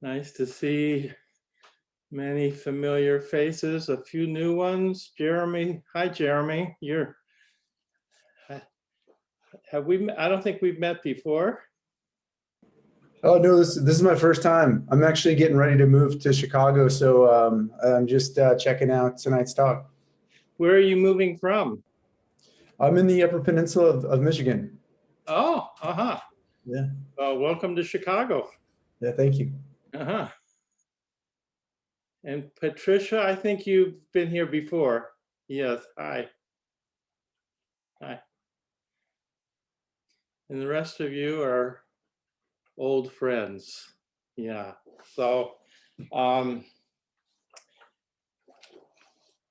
Nice to see many familiar faces, a few new ones. Jeremy, hi Jeremy. I don't think we've met before. Oh no, this is my first time. I'm actually getting ready to move to Chicago, so I'm just checking out tonight's talk. Where are you moving from? I'm in the Upper Peninsula of Michigan. Oh, Yeah. Welcome to Chicago. Yeah, thank you. And Patricia, I think you've been here before. Yes, hi. Hi. And the rest of you are old friends. Yeah. So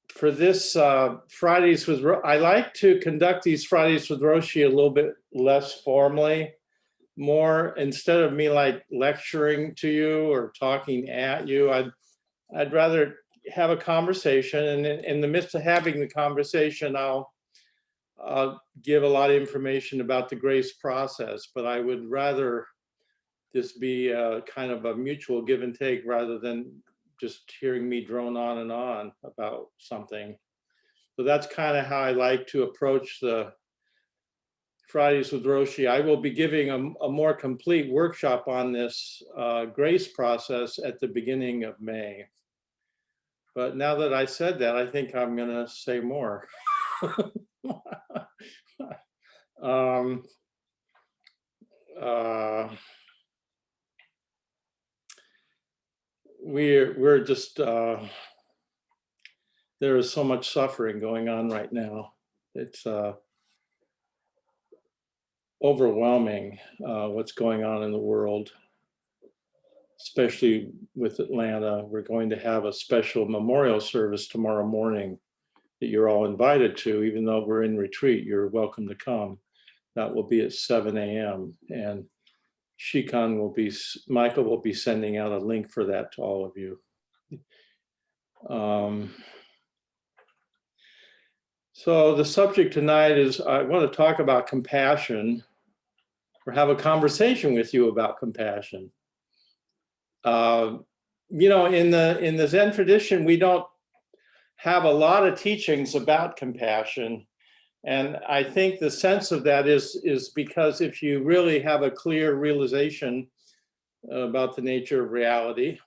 for this Fridays with I like to conduct these Fridays with Roshi a little bit less formally, more instead of me like lecturing to you or talking at you. I'd rather have a conversation, and in the midst of having the conversation, I'll give a lot of information about the grace process, but I would rather this be kind of a mutual give and take rather than just hearing me drone on and on about something. So that's kind of how I like to approach the Fridays with Roshi. I will be giving a more complete workshop on this grace process at the beginning of May. But now that I said that, I think I'm going to say more. We're just there is so much suffering going on right now. It's overwhelming what's going on in the world, especially with Atlanta. We're going to have a special memorial service tomorrow morning that you're all invited to. Even though we're in retreat, you're welcome to come. That will be at 7 a.m. And Michael will be sending out a link for that to all of you. So the subject tonight is, I want to talk about compassion, or have a conversation with you about compassion. In the Zen tradition, we don't have a lot of teachings about compassion. And I think the sense of that is because if you really have a clear realization about the nature of reality,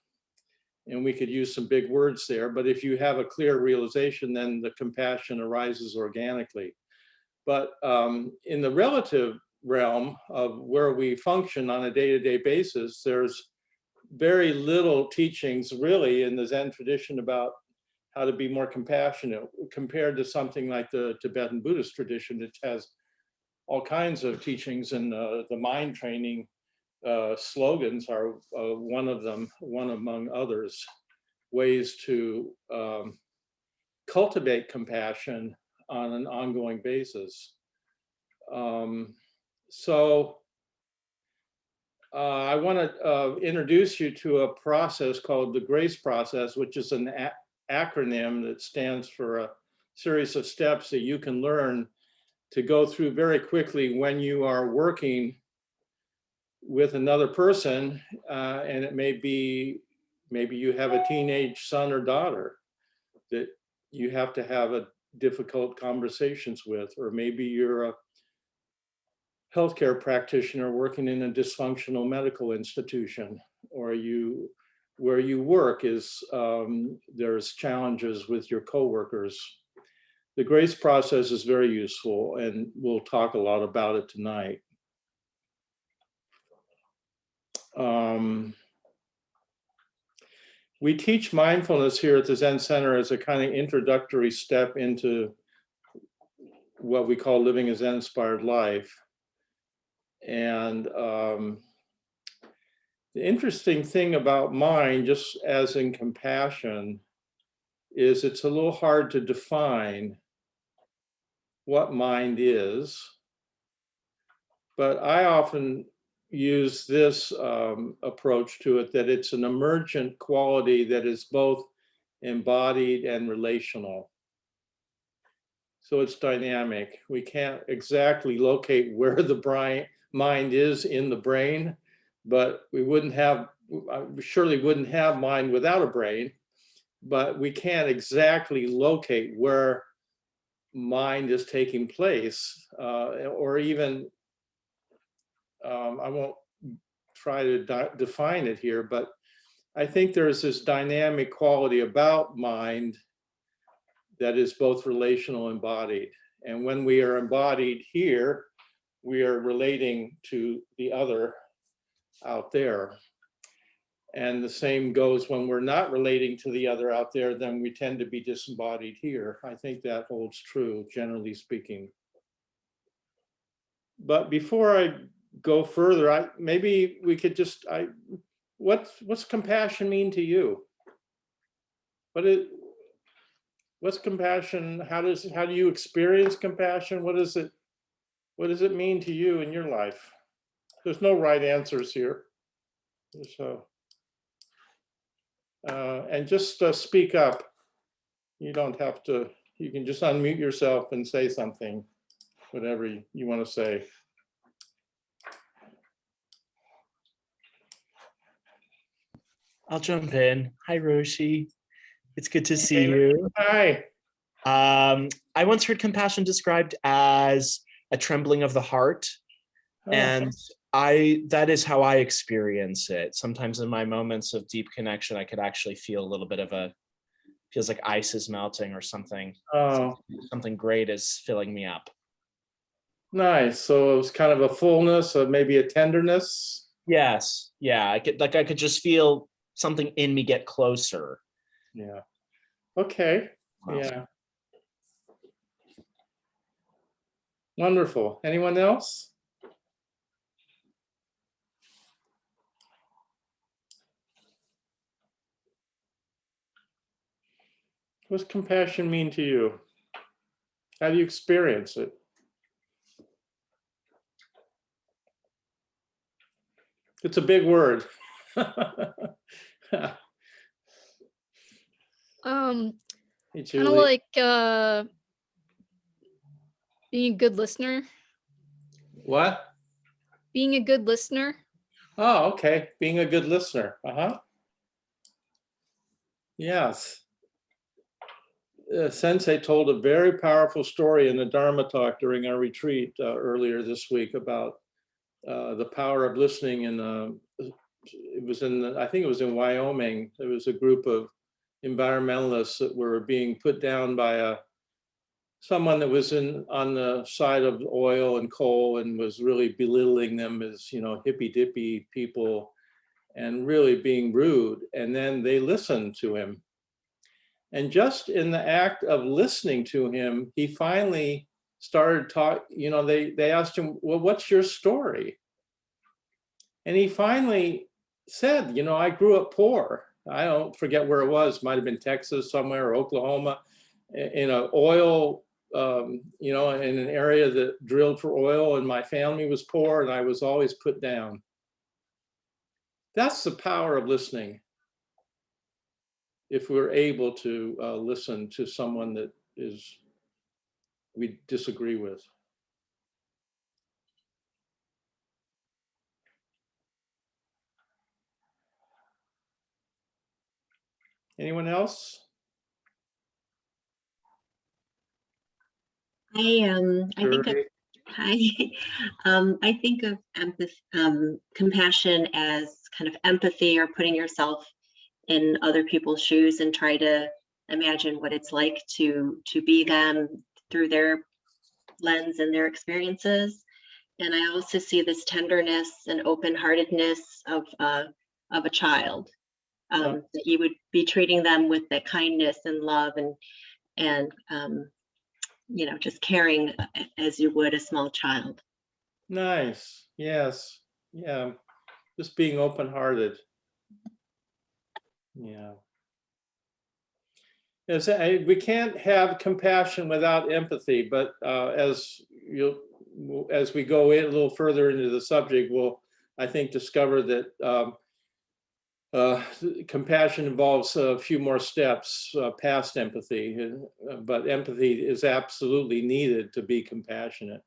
and we could use some big words there, but if you have a clear realization, then the compassion arises organically. But in the relative realm of where we function on a day-to-day basis, there's very little teachings really in the Zen tradition about how to be more compassionate compared to something like the Tibetan Buddhist tradition, which has all kinds of teachings, and the mind training slogans are one of them, one among others, ways to cultivate compassion on an ongoing basis. I want to introduce you to a process called the grace process, which is an acronym that stands for a series of steps that you can learn to go through very quickly when you are working with another person, and it may be, maybe you have a teenage son or daughter that you have to have a difficult conversations with, or maybe you're a healthcare practitioner working in a dysfunctional medical institution, or where you work is there's challenges with your coworkers. The grace process is very useful, and we'll talk a lot about it tonight. We teach mindfulness here at the Zen Center as a kind of introductory step into what we call living a Zen-inspired life. And the interesting thing about mind, just as in compassion, is it's a little hard to define what mind is. But I often use this approach to it, that it's an emergent quality that is both embodied and relational. So it's dynamic. We can't exactly locate where the mind is in the brain, but we wouldn't have we surely wouldn't have mind without a brain, but we can't exactly locate where mind is taking place, or even, I won't try to define it here, but I think there's this dynamic quality about mind that is both relational and embodied. And when we are embodied here, we are relating to the other out there. And the same goes when we're not relating to the other out there, then we tend to be disembodied here. I think that holds true, generally speaking. But before I go further, maybe we could just, what's compassion mean to you? What's compassion? How do you experience compassion? What does it mean to you in your life? There's no right answers here. So, and just speak up. You don't have to, you can just unmute yourself and say something, whatever you want to say. I'll jump in. Hi, Roshi. It's good to see you. Hi. I once heard compassion described as a trembling of the heart. Oh. And that is how I experience it. Sometimes in my moments of deep connection, I could actually feel a little bit of feels like ice is melting or something. Oh. Something great is filling me up. Nice. So it was kind of a fullness, or maybe a tenderness. Yes. Yeah. I could just feel something in me get closer. Yeah. Okay. Wow. Yeah. Wonderful. Anyone else? What's compassion mean to you? How do you experience it? It's a big word. Kind Hey, of Julie. like being a good listener. What? Being a good listener. Oh, okay. Being a good listener. Uh-huh. Yes. Sensei told a very powerful story in the Dharma talk during our retreat earlier this week about the power of listening. And it was I think it was in Wyoming. There was a group of environmentalists that were being put down by someone that was on the side of oil and coal and was really belittling them as, hippy dippy people and really being rude. And then they listened to him. And just in the act of listening to him, he finally started talking. They asked him, well, what's your story? And he finally said, I grew up poor. I don't forget where it was. Might have been Texas somewhere or Oklahoma, in an oil, in an area that drilled for oil. And my family was poor and I was always put down. That's the power of listening. If we're able to listen to someone that we disagree with. Anyone else? I think of compassion as kind of empathy, or putting yourself in other people's shoes and try to imagine what it's like to be them through their lens and their experiences. And I also see this tenderness and open-heartedness of a child, that you would be treating them with that kindness and love and just caring as you would a small child. Nice. Yes. Yeah. Just being open-hearted. Yeah. We can't have compassion without empathy, but as we go in a little further into the subject, we'll, I think, discover that compassion involves a few more steps past empathy, but empathy is absolutely needed to be compassionate.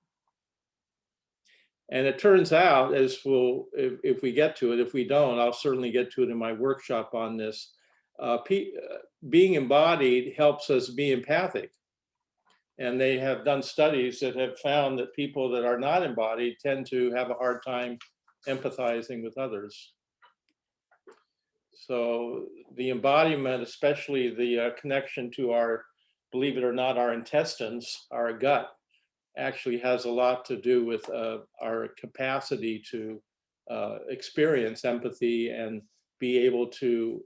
And it turns out, as we'll, if we get to it, if we don't, I'll certainly get to it in my workshop on this. Being embodied helps us be empathic. And they have done studies that have found that people that are not embodied tend to have a hard time empathizing with others. So the embodiment, especially the connection to our, believe it or not, our intestines, our gut, actually has a lot to do with our capacity to experience empathy and be able to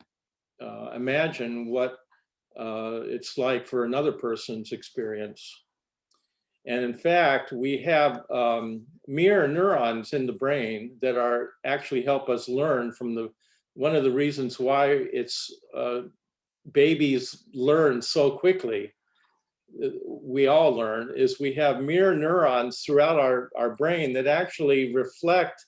imagine what it's like for another person's experience. And in fact, we have mirror neurons in the brain that are actually help us learn from the, one of the reasons why it's babies learn so quickly, we all learn, is we have mirror neurons throughout our brain that actually reflect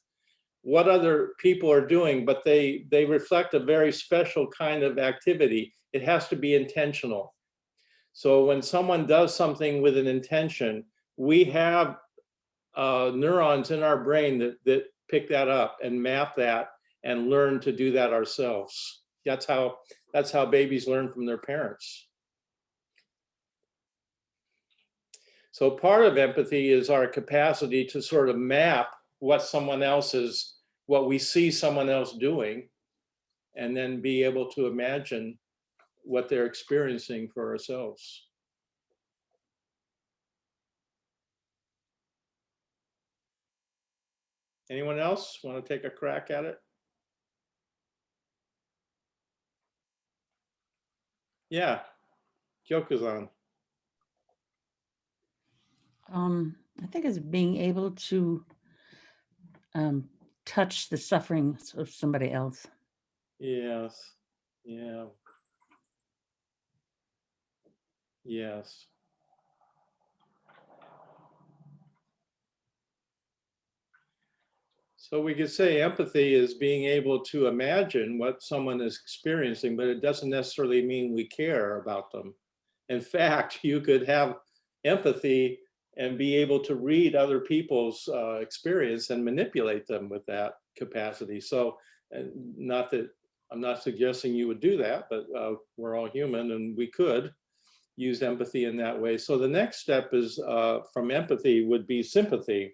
what other people are doing, but they reflect a very special kind of activity. It has to be intentional. So when someone does something with an intention, we have neurons in our brain that pick that up and map that and learn to do that ourselves. That's how babies learn from their parents. So part of empathy is our capacity to sort of map what someone else is, what we see someone else doing, and then be able to imagine what they're experiencing for ourselves. Anyone else want to take a crack at it? Yeah, joke is on. I think it's being able to touch the suffering of somebody else. Yes, yeah. Yes. So we could say empathy is being able to imagine what someone is experiencing, but it doesn't necessarily mean we care about them. In fact, you could have empathy and be able to read other people's experience and manipulate them with that capacity. So, not that I'm not suggesting you would do that, but we're all human and we could use empathy in that way. So the next step is from empathy would be sympathy,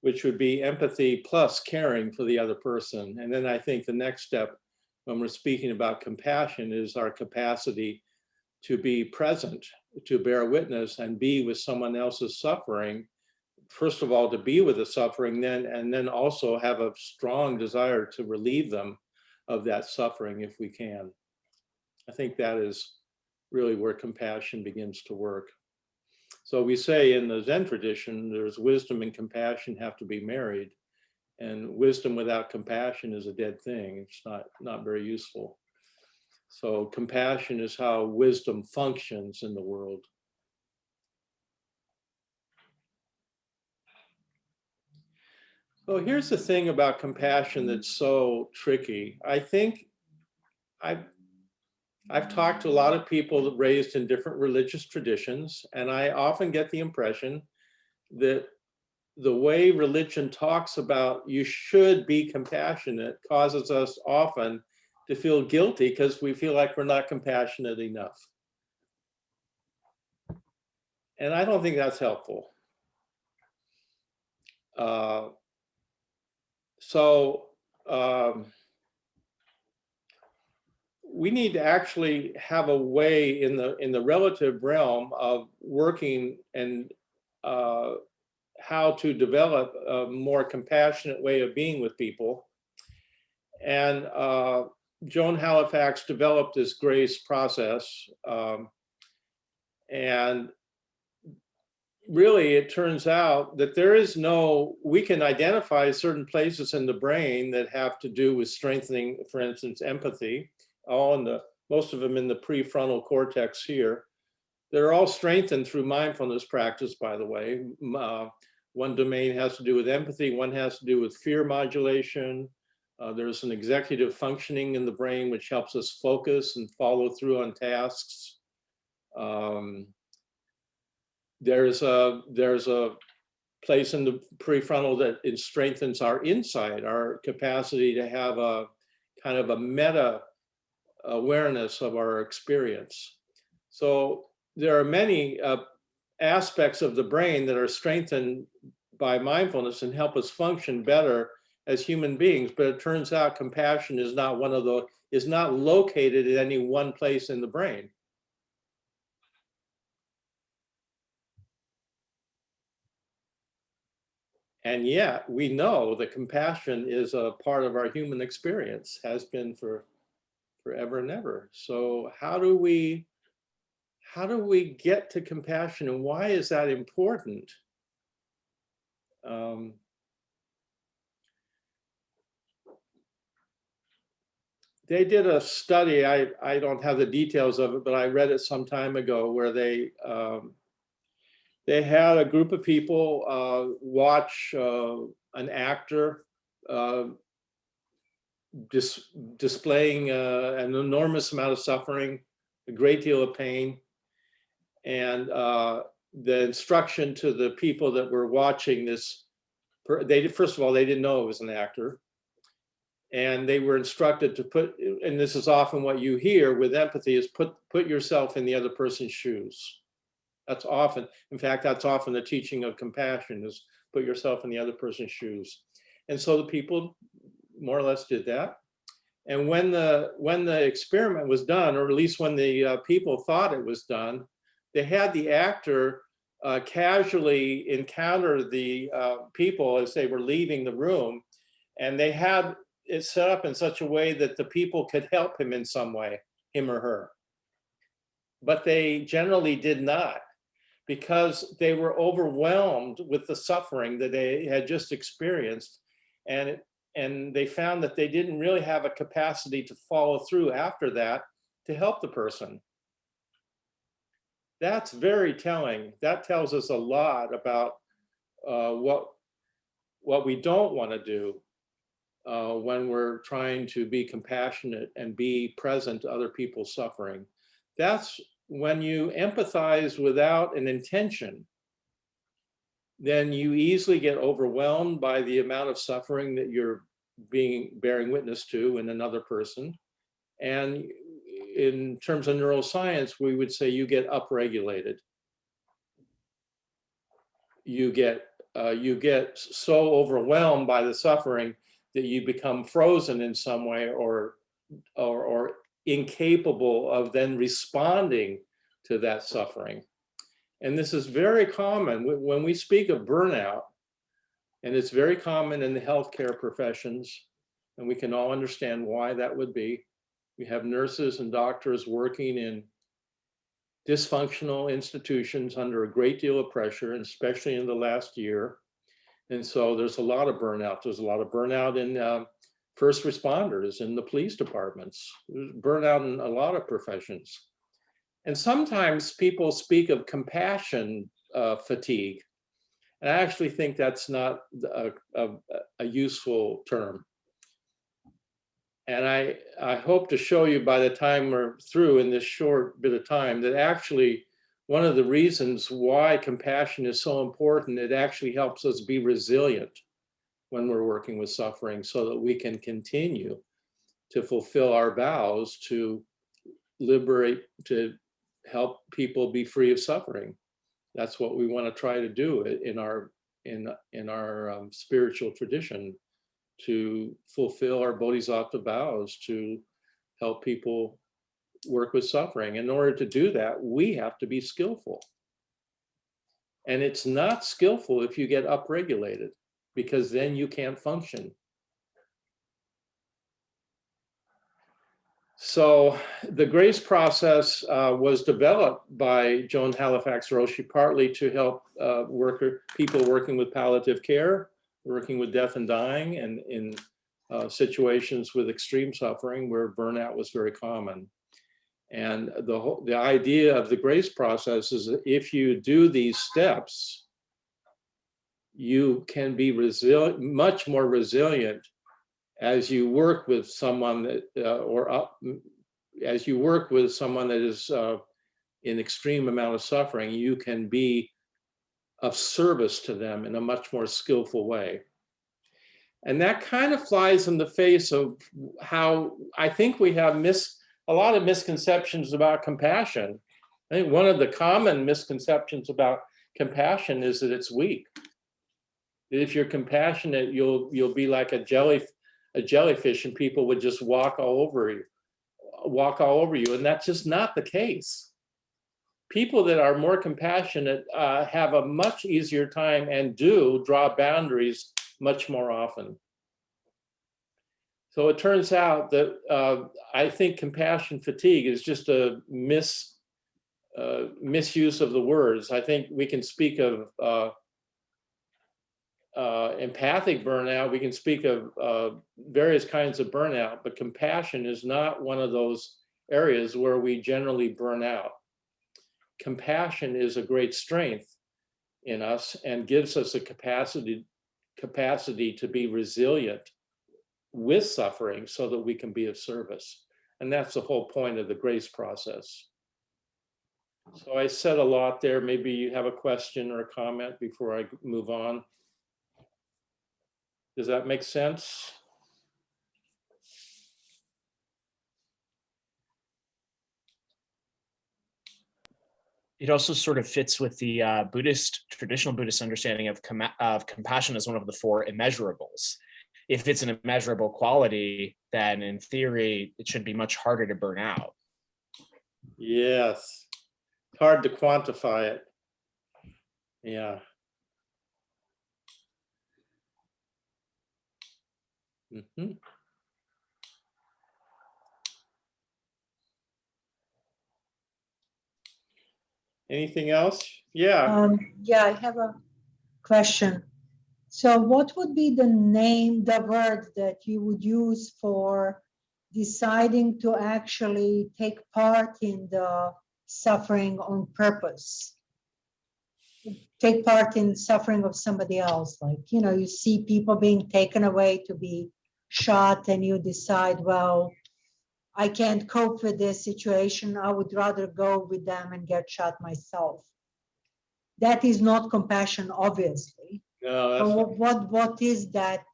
which would be empathy plus caring for the other person. And then I think the next step when we're speaking about compassion is our capacity to be present, to bear witness and be with someone else's suffering. First of all, to be with the suffering, and then also have a strong desire to relieve them of that suffering if we can. I think that is really where compassion begins to work. So we say in the Zen tradition, there's wisdom and compassion have to be married, and wisdom without compassion is a dead thing. It's not very useful. So compassion is how wisdom functions in the world. So here's the thing about compassion that's so tricky. I think I've talked to a lot of people raised in different religious traditions, and I often get the impression that the way religion talks about you should be compassionate causes us often to feel guilty because we feel like we're not compassionate enough. And I don't think that's helpful. We need to actually have a way in the relative realm of working and how to develop a more compassionate way of being with people. And Joan Halifax developed this grace process. And really, it turns out that there is no, we can identify certain places in the brain that have to do with strengthening, for instance, empathy, all in the, most of them in the prefrontal cortex here. They're all strengthened through mindfulness practice, by the way. One domain has to do with empathy, one has to do with fear modulation. There's an executive functioning in the brain which helps us focus and follow through on tasks. There's a place in the prefrontal that it strengthens our insight, our capacity to have a kind of a meta awareness of our experience. So there are many aspects of the brain that are strengthened by mindfulness and help us function better as human beings. But it turns out compassion is not one of those, is not located in any one place in the brain. And yet we know that compassion is a part of our human experience, has been for forever and ever. So how do we get to compassion, and why is that important? They did a study, I don't have the details of it, but I read it some time ago, where they had a group of people watch an actor displaying an enormous amount of suffering, a great deal of pain. And the instruction to the people that were watching this, first of all, they didn't know it was an actor. And they were instructed to put, and this is often what you hear with empathy, is put yourself in the other person's shoes. That's often, in fact, that's often the teaching of compassion, is put yourself in the other person's shoes. And so the people more or less did that. And when the experiment was done, or at least when the people thought it was done, they had the actor casually encounter the people as they were leaving the room, and they had it set up in such a way that the people could help him in some way, him or her. But they generally did not, because they were overwhelmed with the suffering that they had just experienced. And they found that they didn't really have a capacity to follow through after that to help the person. That's very telling. That tells us a lot about what we don't want to do when we're trying to be compassionate and be present to other people's suffering. That's when you empathize without an intention, then you easily get overwhelmed by the amount of suffering that you're bearing witness to in another person. And in terms of neuroscience, we would say you get upregulated. You get so overwhelmed by the suffering that you become frozen in some way, or incapable of then responding to that suffering. And this is very common when we speak of burnout, and it's very common in the healthcare professions, and we can all understand why that would be. We have nurses and doctors working in dysfunctional institutions under a great deal of pressure, and especially in the last year. And so there's a lot of burnout. There's a lot of burnout in first responders, in the police departments. There's burnout in a lot of professions. And sometimes people speak of compassion fatigue. And I actually think that's not a useful term. And I hope to show you by the time we're through in this short bit of time that actually one of the reasons why compassion is so important, it actually helps us be resilient when we're working with suffering, so that we can continue to fulfill our vows to liberate, to help people be free of suffering. That's what we want to try to do in our spiritual tradition, to fulfill our bodhisattva vows, to help people work with suffering. In order to do that, we have to be skillful. And it's not skillful if you get upregulated, because then you can't function. So the grace process was developed by Joan Halifax Roshi, partly to help people working with palliative care, working with death and dying, and in situations with extreme suffering where burnout was very common. And the idea of the grace process is that if you do these steps, you can be much more resilient as you work with someone that, as you work with someone that is in extreme amount of suffering. You can be of service to them in a much more skillful way. And that kind of flies in the face of how I think we have a lot of misconceptions about compassion. I think one of the common misconceptions about compassion is that it's weak. That if you're compassionate, you'll be like a jellyfish, and people would just walk all over you. And that's just not the case. People that are more compassionate have a much easier time and do draw boundaries much more often. So it turns out that I think compassion fatigue is just a misuse of the words. I think we can speak of empathic burnout, we can speak of various kinds of burnout, but compassion is not one of those areas where we generally burn out. Compassion is a great strength in us and gives us a capacity to be resilient with suffering so that we can be of service. And that's the whole point of the grace process. So I said a lot there. Maybe you have a question or a comment before I move on. Does that make sense? It also sort of fits with the traditional Buddhist understanding of compassion as one of the four immeasurables. If it's an immeasurable quality, then in theory, it should be much harder to burn out. Yes, it's hard to quantify it. Yeah. Mm-hmm. Anything else? Yeah. Yeah, I have a question. So what would be the word that you would use for deciding to actually take part in the suffering on purpose? Take part in suffering of somebody else. Like, you see people being taken away to be shot and you decide, well, I can't cope with this situation. I would rather go with them and get shot myself. That is not compassion, obviously. No, that's What is that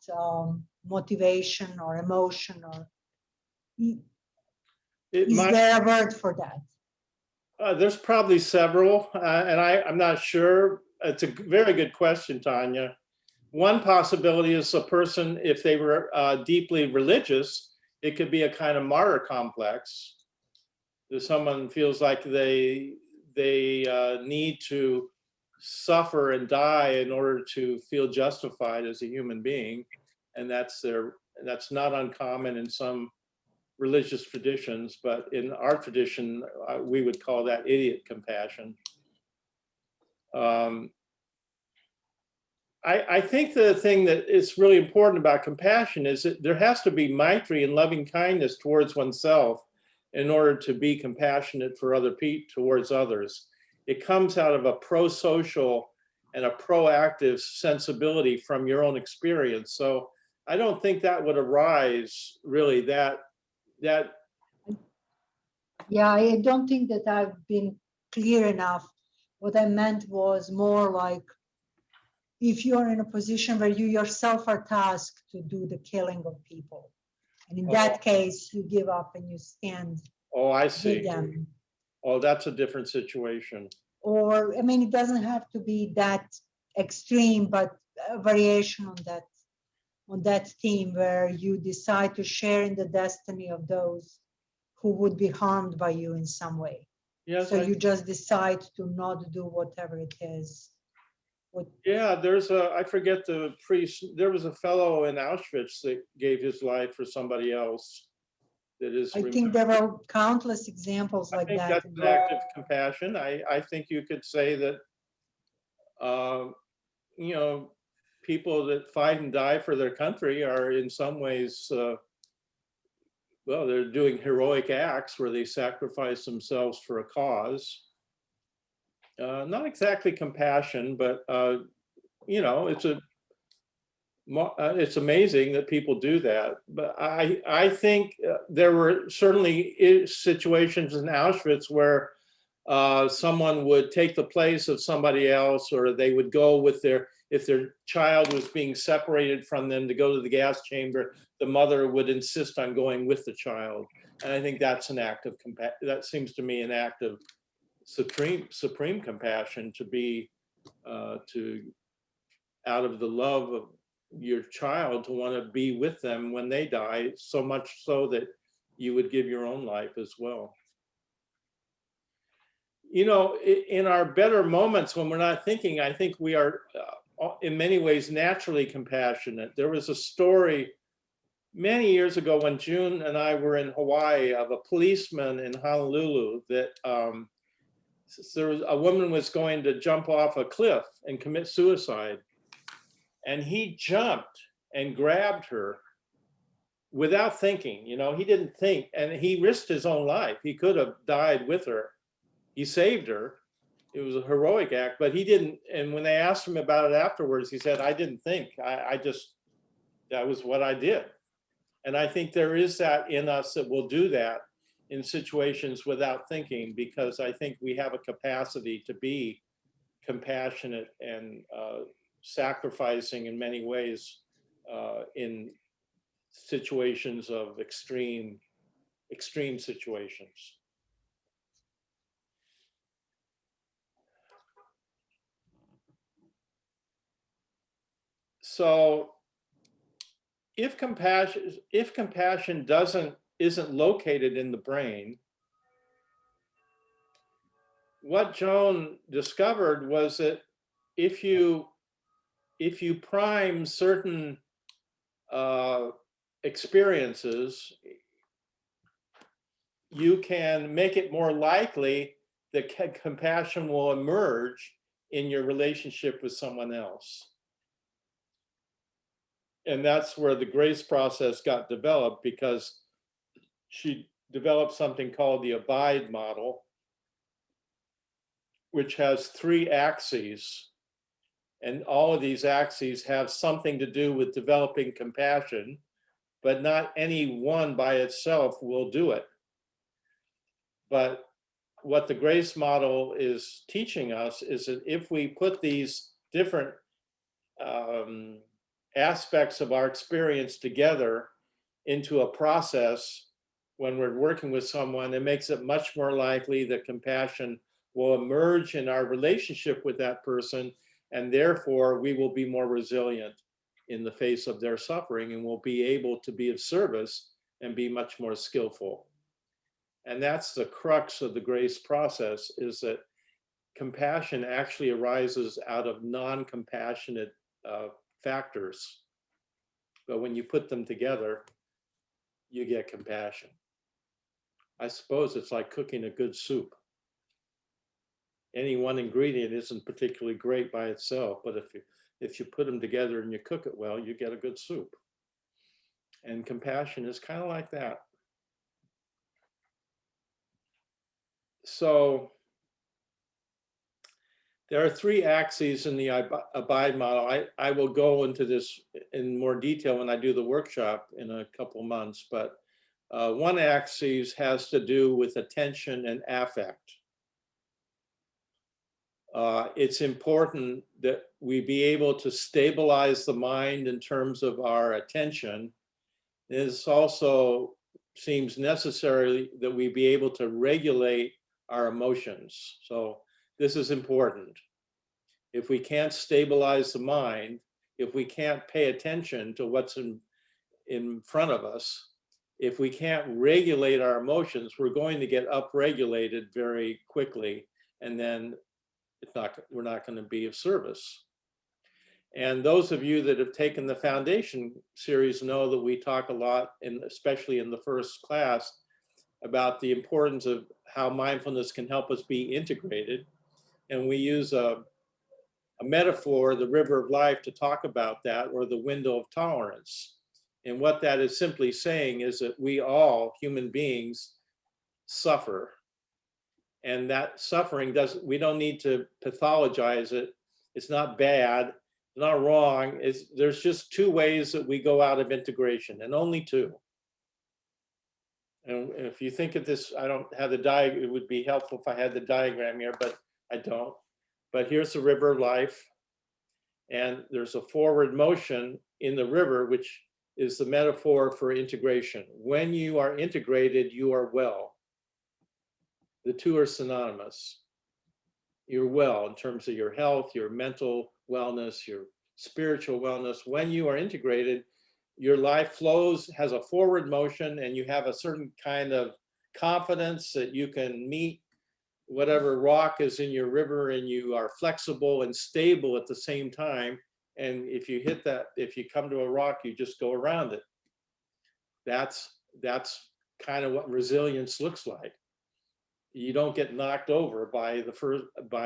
motivation or emotion, or is there a word for that? There's probably several, and I'm not sure. It's a very good question, Tanya. One possibility is a person, if they were deeply religious, it could be a kind of martyr complex. If someone feels like they need to suffer and die in order to feel justified as a human being, and that's not uncommon in some religious traditions, but in our tradition, we would call that idiot compassion. I think the thing that is really important about compassion is that there has to be maitri and loving kindness towards oneself in order to be compassionate for other people, towards others. It comes out of a pro-social and a proactive sensibility from your own experience. So I don't think that would arise really that. Yeah, I don't think that I've been clear enough. What I meant was more like, if you're in a position where you yourself are tasked to do the killing of people, and in that case, you give up and you stand I see. with them. Oh, that's a different situation. Or, I mean, it doesn't have to be that extreme, but a variation on that theme where you decide to share in the destiny of those who would be harmed by you in some way. Yes. So you just decide to not do whatever it is. Yeah, I forget the priest, there was a fellow in Auschwitz that gave his life for somebody else. I think there are countless examples like that. That's an act of compassion. I think you could say that, people that fight and die for their country are in some ways, they're doing heroic acts where they sacrifice themselves for a cause. Not exactly compassion, but it's amazing that people do that. But I think there were certainly situations in Auschwitz where someone would take the place of somebody else, or they would go with if their child was being separated from them to go to the gas chamber, the mother would insist on going with the child. And I think that's an act of compassion. That seems to me an act of supreme compassion, to be out of the love of your child, to want to be with them when they die, so much so that you would give your own life as well. You know, in our better moments when we're not thinking, I think we are in many ways naturally compassionate. There was a story many years ago when June and I were in Hawaii of a policeman in Honolulu that there was a woman was going to jump off a cliff and commit suicide. And he jumped and grabbed her without thinking. You know, he didn't think, and he risked his own life. He could have died with her. He saved her. It was a heroic act, but he didn't. And when they asked him about it afterwards, he said, I didn't think. I just, that was what I did. And I think there is that in us that will do that in situations without thinking, because I think we have a capacity to be compassionate and sacrificing in many ways in situations of extreme situations. So if compassion isn't located in the brain, what Joan discovered was that if you prime certain experiences, you can make it more likely that compassion will emerge in your relationship with someone else. And that's where the grace process got developed, because she developed something called the Abide model, which has 3 axes. And all of these axes have something to do with developing compassion, but not any one by itself will do it. But what the grace model is teaching us is that if we put these different aspects of our experience together into a process when we're working with someone, it makes it much more likely that compassion will emerge in our relationship with that person, and therefore we will be more resilient in the face of their suffering, and will be able to be of service and be much more skillful. And that's the crux of the grace process, is that compassion actually arises out of non-compassionate factors. But when you put them together, you get compassion. I suppose it's like cooking a good soup. Any one ingredient isn't particularly great by itself, but if you put them together and you cook it well, you get a good soup. And compassion is kind of like that. So there are 3 axes in the Abide model. I will go into this in more detail when I do the workshop in a couple months, but one axis has to do with attention and affect. It's important that we be able to stabilize the mind in terms of our attention. This also seems necessary that we be able to regulate our emotions. So this is important. If we can't stabilize the mind, if we can't pay attention to what's in front of us, if we can't regulate our emotions, we're going to get upregulated very quickly, and then we're not going to be of service. And those of you that have taken the foundation series know that we talk a lot, especially in the first class, about the importance of how mindfulness can help us be integrated. And we use a metaphor, the river of life, to talk about that, or the window of tolerance. And what that is simply saying is that we all, human beings, suffer. And that suffering we don't need to pathologize it. It's not bad, it's not wrong. There's just 2 ways that we go out of integration, and only 2. And if you think of this, I don't have the diagram, it would be helpful if I had the diagram here, but I don't. But here's the river of life. And there's a forward motion in the river, which is the metaphor for integration. When you are integrated, you are well. The two are synonymous. You're well in terms of your health, your mental wellness, your spiritual wellness. When you are integrated, your life flows, has a forward motion, and you have a certain kind of confidence that you can meet whatever rock is in your river, and you are flexible and stable at the same time. And if you hit that, if you come to a rock, you just go around it. That's kind of what resilience looks like. You don't get knocked over by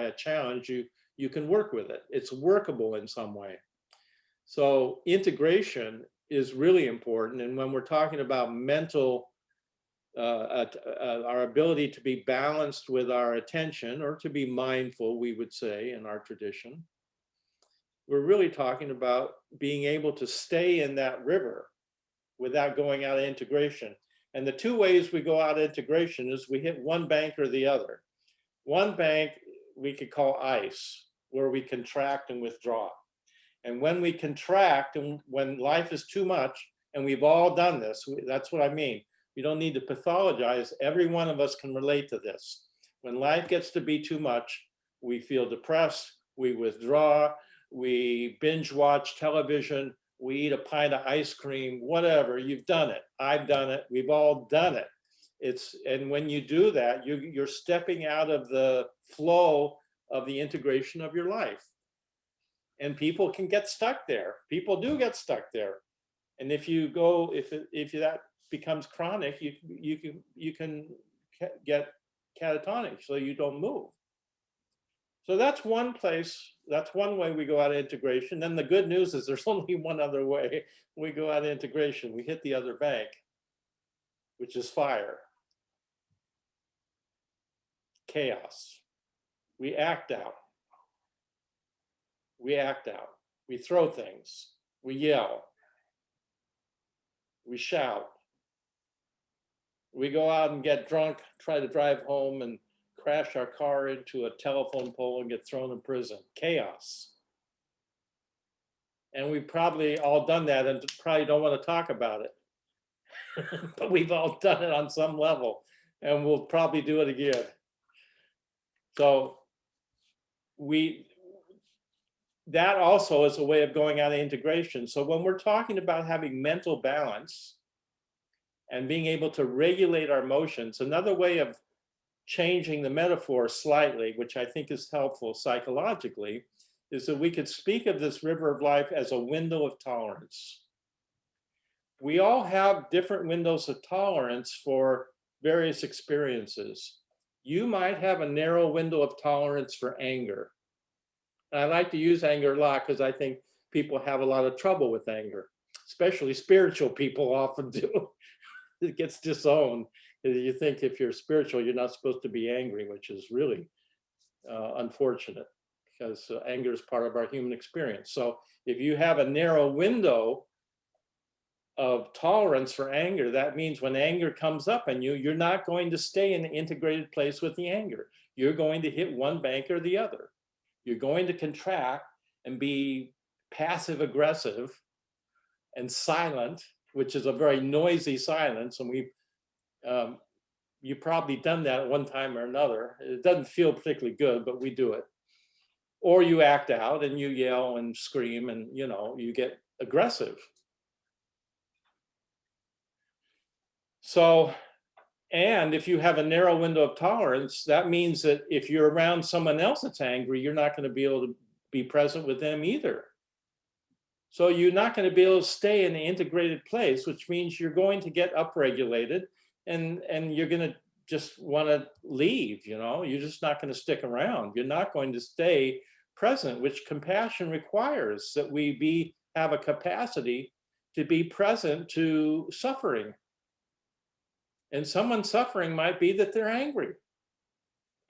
a challenge. You can work with it. It's workable in some way. So integration is really important. And when we're talking about mental, our ability to be balanced with our attention, or to be mindful, we would say in our tradition, we're really talking about being able to stay in that river without going out of integration. And the two ways we go out of integration is we hit one bank or the other. One bank we could call ice, where we contract and withdraw. And when we contract, and when life is too much, and we've all done this, that's what I mean. We don't need to pathologize. Every one of us can relate to this. When life gets to be too much, we feel depressed, we withdraw, we binge watch television, we eat a pint of ice cream, whatever. You've done it. I've done it. We've all done it. And when you do that, you're stepping out of the flow of the integration of your life. And people can get stuck there. People do get stuck there. And if you go, if that becomes chronic, you can get catatonic, so you don't move. So that's one place, that's one way we go out of integration. Then the good news is there's only one other way we go out of integration. We hit the other bank, which is fire. Chaos. We act out. We act out. We throw things. We yell. We shout. We go out and get drunk, try to drive home, and crash our car into a telephone pole and get thrown in prison. Chaos. And we've probably all done that and probably don't want to talk about it. But we've all done it on some level, and we'll probably do it again. So that also is a way of going out of integration. So when we're talking about having mental balance and being able to regulate our emotions, another way of changing the metaphor slightly, which I think is helpful psychologically, is that we could speak of this river of life as a window of tolerance. We all have different windows of tolerance for various experiences. You might have a narrow window of tolerance for anger. And I like to use anger a lot because I think people have a lot of trouble with anger, especially spiritual people often do. It gets disowned. You think if you're spiritual, you're not supposed to be angry, which is really unfortunate, because anger is part of our human experience. So if you have a narrow window of tolerance for anger, that means when anger comes up in you, you're not going to stay in the integrated place with the anger. You're going to hit one bank or the other. You're going to contract and be passive aggressive and silent, which is a very noisy silence. And you've probably done that at one time or another. It doesn't feel particularly good, but we do it. Or you act out and you yell and scream and, you get aggressive. So, and if you have a narrow window of tolerance, that means that if you're around someone else that's angry, you're not going to be able to be present with them either. So you're not going to be able to stay in an integrated place, which means you're going to get upregulated and you're going to just want to leave, you're just not going to stick around. You're not going to stay present, which compassion requires that we have a capacity to be present to suffering. And someone's suffering might be that they're angry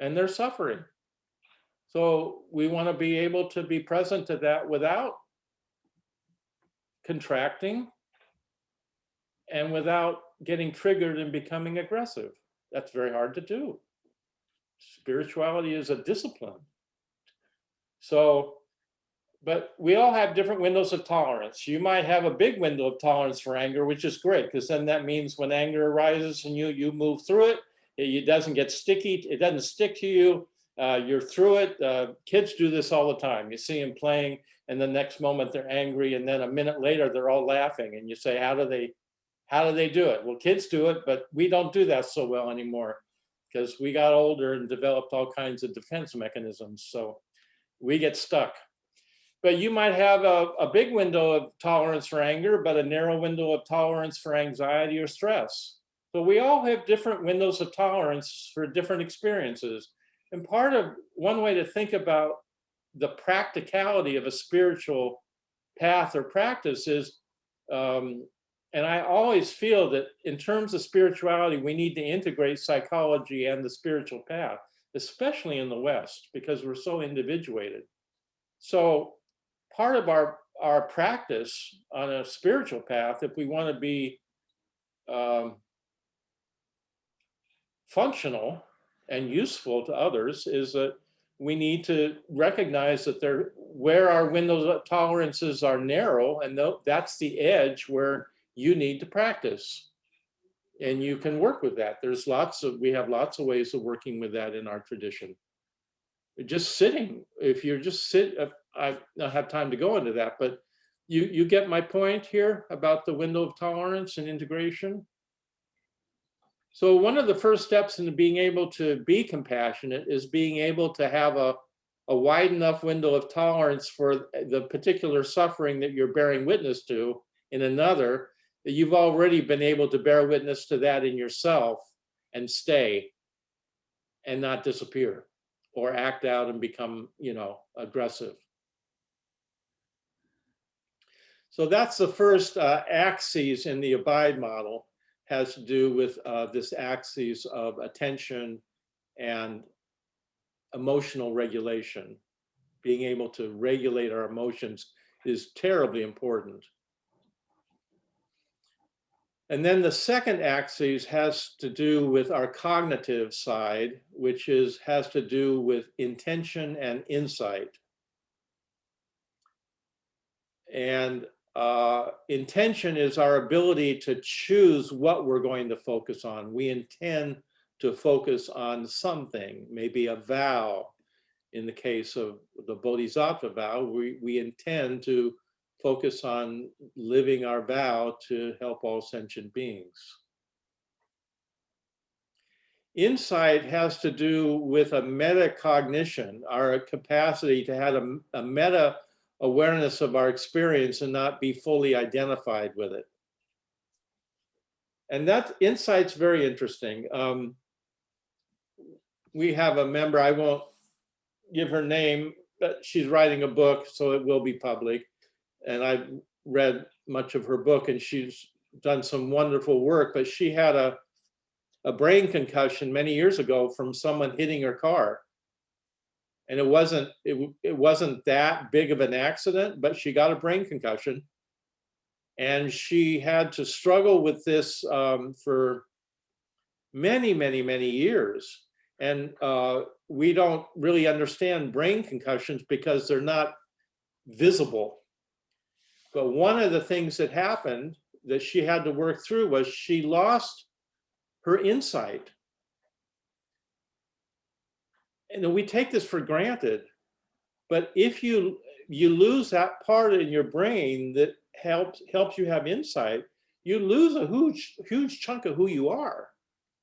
and they're suffering. So we want to be able to be present to that without contracting and without getting triggered and becoming aggressive. That's very hard to do. Spirituality is a discipline. So, but we all have different windows of tolerance. You might have a big window of tolerance for anger, which is great, because then that means when anger arises and you move through it, it doesn't get sticky, it doesn't stick to you, you're through it. Kids do this all the time. You see them playing, and the next moment they're angry, and then a minute later they're all laughing, and you say, how do they do it? Well, kids do it, but we don't do that so well anymore, because we got older and developed all kinds of defense mechanisms, so we get stuck. But you might have a big window of tolerance for anger, but a narrow window of tolerance for anxiety or stress. So we all have different windows of tolerance for different experiences. And one way to think about the practicality of a spiritual path or practice is, and I always feel that in terms of spirituality, we need to integrate psychology and the spiritual path, especially in the West, because we're so individuated. So part of our practice on a spiritual path, if we want to be functional and useful to others, is that we need to recognize that where our windows of tolerances are narrow, and that's the edge where you need to practice. And you can work with that. We have lots of ways of working with that in our tradition. Just sitting, if you're just I don't have time to go into that, but you get my point here about the window of tolerance and integration. So one of the first steps in being able to be compassionate is being able to have a wide enough window of tolerance for the particular suffering that you're bearing witness to in another, that you've already been able to bear witness to that in yourself and stay and not disappear or act out and become, aggressive. So that's the first axis in the Abide model, has to do with this axis of attention and emotional regulation. Being able to regulate our emotions is terribly important. And then the second axis has to do with our cognitive side, which has to do with intention and insight. And intention is our ability to choose what we're going to focus on. We intend to focus on something, maybe a vow. In the case of the Bodhisattva vow, we intend to focus on living our vow to help all sentient beings. Insight has to do with a metacognition, our capacity to have a meta awareness of our experience and not be fully identified with it. And that insight's very interesting. We have a member, I won't give her name, but she's writing a book, so it will be public. And I've read much of her book, and she's done some wonderful work, but she had a brain concussion many years ago from someone hitting her car. And it wasn't that big of an accident, but she got a brain concussion. And she had to struggle with this for many, many, many years. And we don't really understand brain concussions because they're not visible. But one of the things that happened that she had to work through was she lost her insight. And we take this for granted, but if you lose that part in your brain that helps you have insight, you lose a huge chunk of who you are.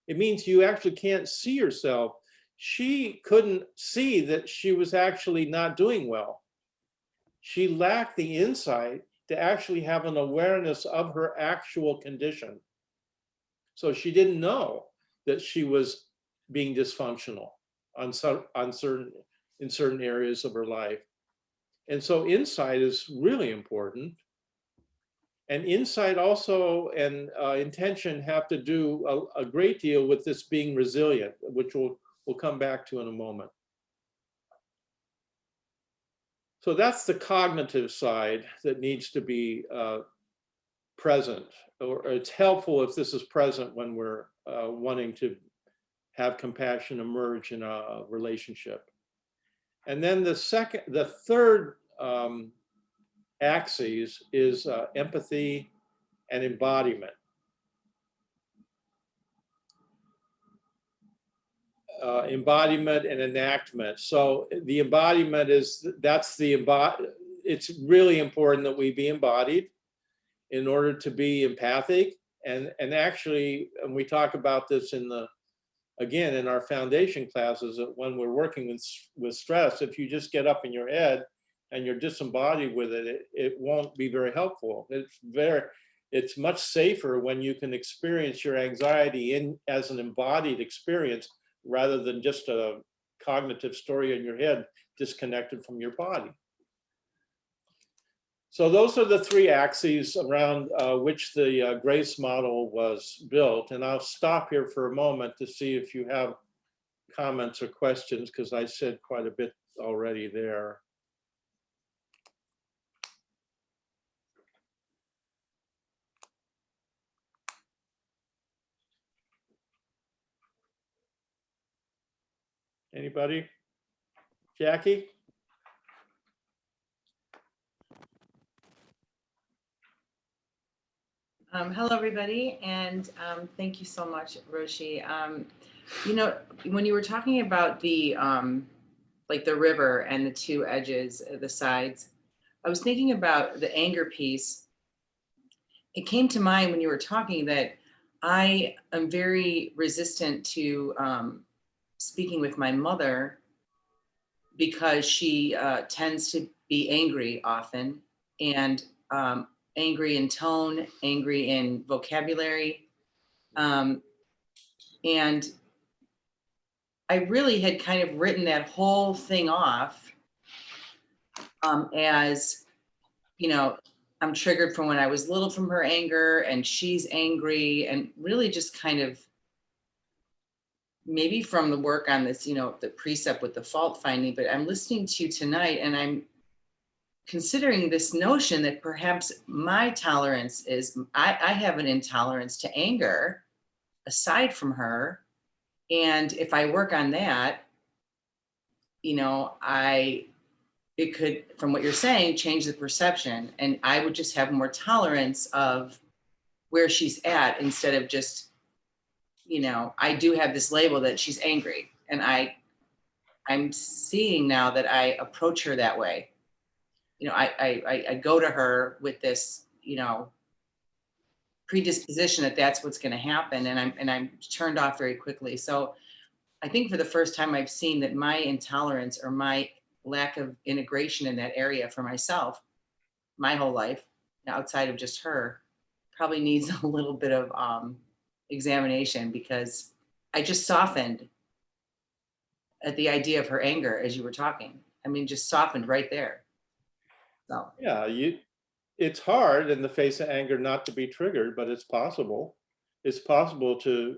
It means you actually can't see yourself. She couldn't see that she was actually not doing well. She lacked the insight to actually have an awareness of her actual condition. So she didn't know that she was being dysfunctional in certain areas of her life. And so insight is really important. And insight also and intention have to do a great deal with this being resilient, which we'll come back to in a moment. So that's the cognitive side that needs to be present. or it's helpful if this is present when we're wanting to have compassion emerge in a relationship. And then the third axis is empathy and embodiment. Embodiment and enactment. So the embodiment is, it's really important that we be embodied in order to be empathic. And actually, and we talk about this again, in our foundation classes, that when we're working with stress, if you just get up in your head and you're disembodied with it, it won't be very helpful. It's much safer when you can experience your anxiety as an embodied experience rather than just a cognitive story in your head disconnected from your body. So those are the three axes around which the grace model was built. And I'll stop here for a moment to see if you have comments or questions, because I said quite a bit already there. Anybody? Jackie? Hello, everybody, and thank you so much, Roshi. You know, when you were talking about the like the river and the two edges, the sides, I was thinking about the anger piece. It came to mind when you were talking that I am very resistant to speaking with my mother because she tends to be angry often, and angry in tone, angry in vocabulary. And I really had kind of written that whole thing off as, you know, I'm triggered from when I was little from her anger, and she's angry, and really just kind of maybe from the work on this, you know, the precept with the fault finding. But I'm listening to you tonight, and I'm considering this notion that perhaps my tolerance is, I have an intolerance to anger aside from her. And if I work on that, you know, it could, from what you're saying, change the perception. And I would just have more tolerance of where she's at, instead of just, you know, I do have this label that she's angry. And I'm seeing now that I approach her that way. You know, I go to her with this, you know, predisposition that that's what's going to happen, and I'm turned off very quickly. So I think for the first time I've seen that my intolerance or my lack of integration in that area for myself, my whole life, outside of just her, probably needs a little bit of examination, because I just softened at the idea of her anger as you were talking. I mean, just softened right there. So Yeah, it's hard in the face of anger not to be triggered, but it's possible. It's possible to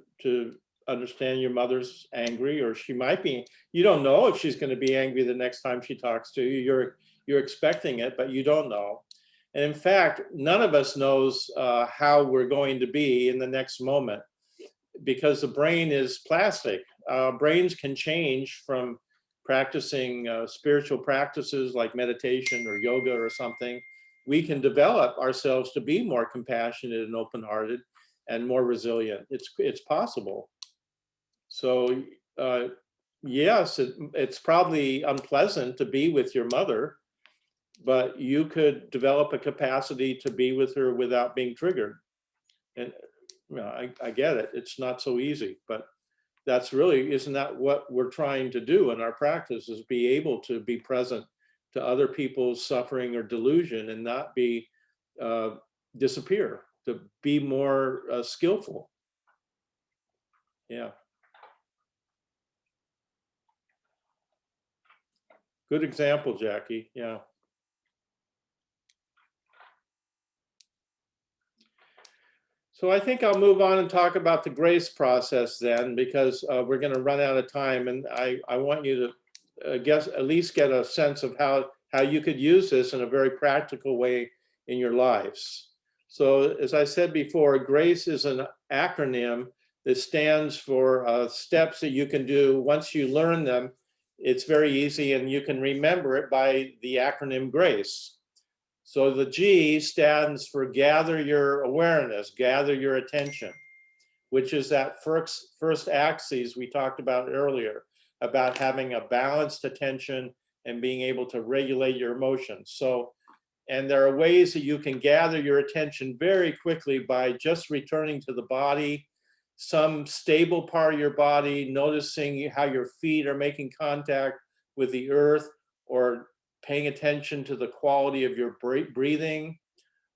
understand your mother's angry, or she might be. You don't know if she's going to be angry the next time she talks to you. You're expecting it, but you don't know. And in fact, none of us knows how we're going to be in the next moment, because the brain is plastic. Brains can change from practicing spiritual practices like meditation or yoga or something. We can develop ourselves to be more compassionate and open-hearted and more resilient. It's possible. So yes, it's probably unpleasant to be with your mother, but you could develop a capacity to be with her without being triggered. And you know, I get it. It's not so easy, but that's really, isn't that what we're trying to do in our practice, is be able to be present to other people's suffering or delusion and not be disappear, to be more skillful. Yeah. Good example, Jackie. Yeah. So I think I'll move on and talk about the grace process then, because we're going to run out of time, and I want you to at least get a sense of how you could use this in a very practical way in your lives. So as I said before, GRACE is an acronym that stands for steps that you can do. Once you learn them, it's very easy and you can remember it by the acronym GRACE. So the G stands for gather your awareness, gather your attention, which is that first axis we talked about earlier, about having a balanced attention and being able to regulate your emotions. So, and there are ways that you can gather your attention very quickly by just returning to the body, some stable part of your body, noticing how your feet are making contact with the earth, or paying attention to the quality of your breathing,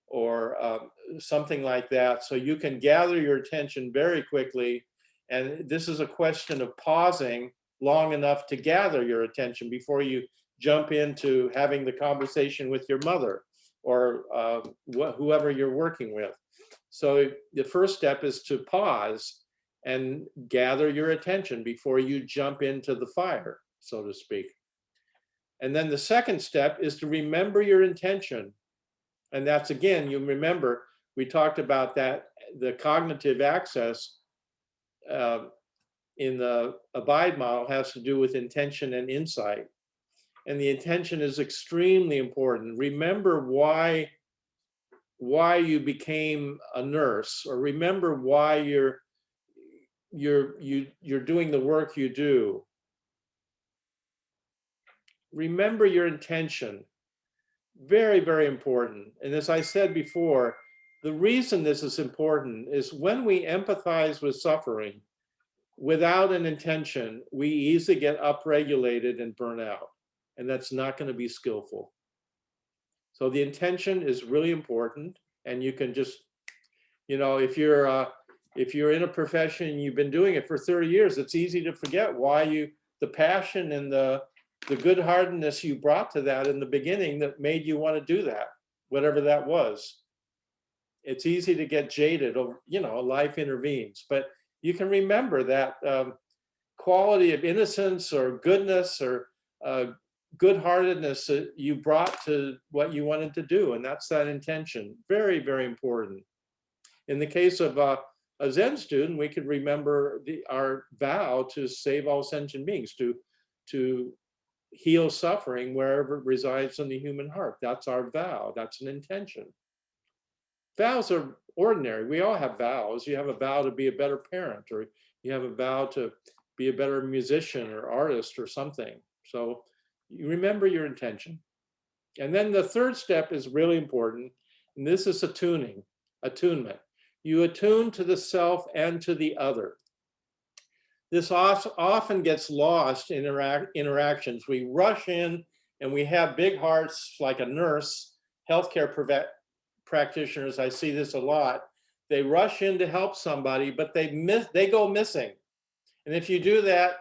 or something like that. So you can gather your attention very quickly. And this is a question of pausing long enough to gather your attention before you jump into having the conversation with your mother or whoever you're working with. So the first step is to pause and gather your attention before you jump into the fire, so to speak. And then the second step is to remember your intention. And that's, again, you remember, we talked about that, the cognitive access in the Abide model has to do with intention and insight. And the intention is extremely important. Remember why you became a nurse, or remember why you're doing the work you do. Remember your intention. Very, very important. And as I said before, the reason this is important is when we empathize with suffering without an intention, we easily get upregulated and burn out. And that's not going to be skillful. So the intention is really important. And you can just, you know, if you're in a profession, you've been doing it for 30 years, it's easy to forget why the passion and the good-heartedness you brought to that in the beginning that made you want to do that, whatever that was. It's easy to get jaded, or, you know, life intervenes, but you can remember that quality of innocence or goodness or good-heartedness that you brought to what you wanted to do, and that's that intention. Very, very important. In the case of a Zen student, we could remember our vow to save all sentient beings, to heal suffering wherever it resides in the human heart. That's our vow. That's an intention. Vows are ordinary. We all have vows. You have a vow to be a better parent, or you have a vow to be a better musician or artist or something. So you remember your intention. And then the third step is really important, and this is attunement. You attune to the self and to the other. This often gets lost in interactions. We rush in and we have big hearts like a nurse, healthcare practitioners, I see this a lot. They rush in to help somebody, but they go missing. And if you do that,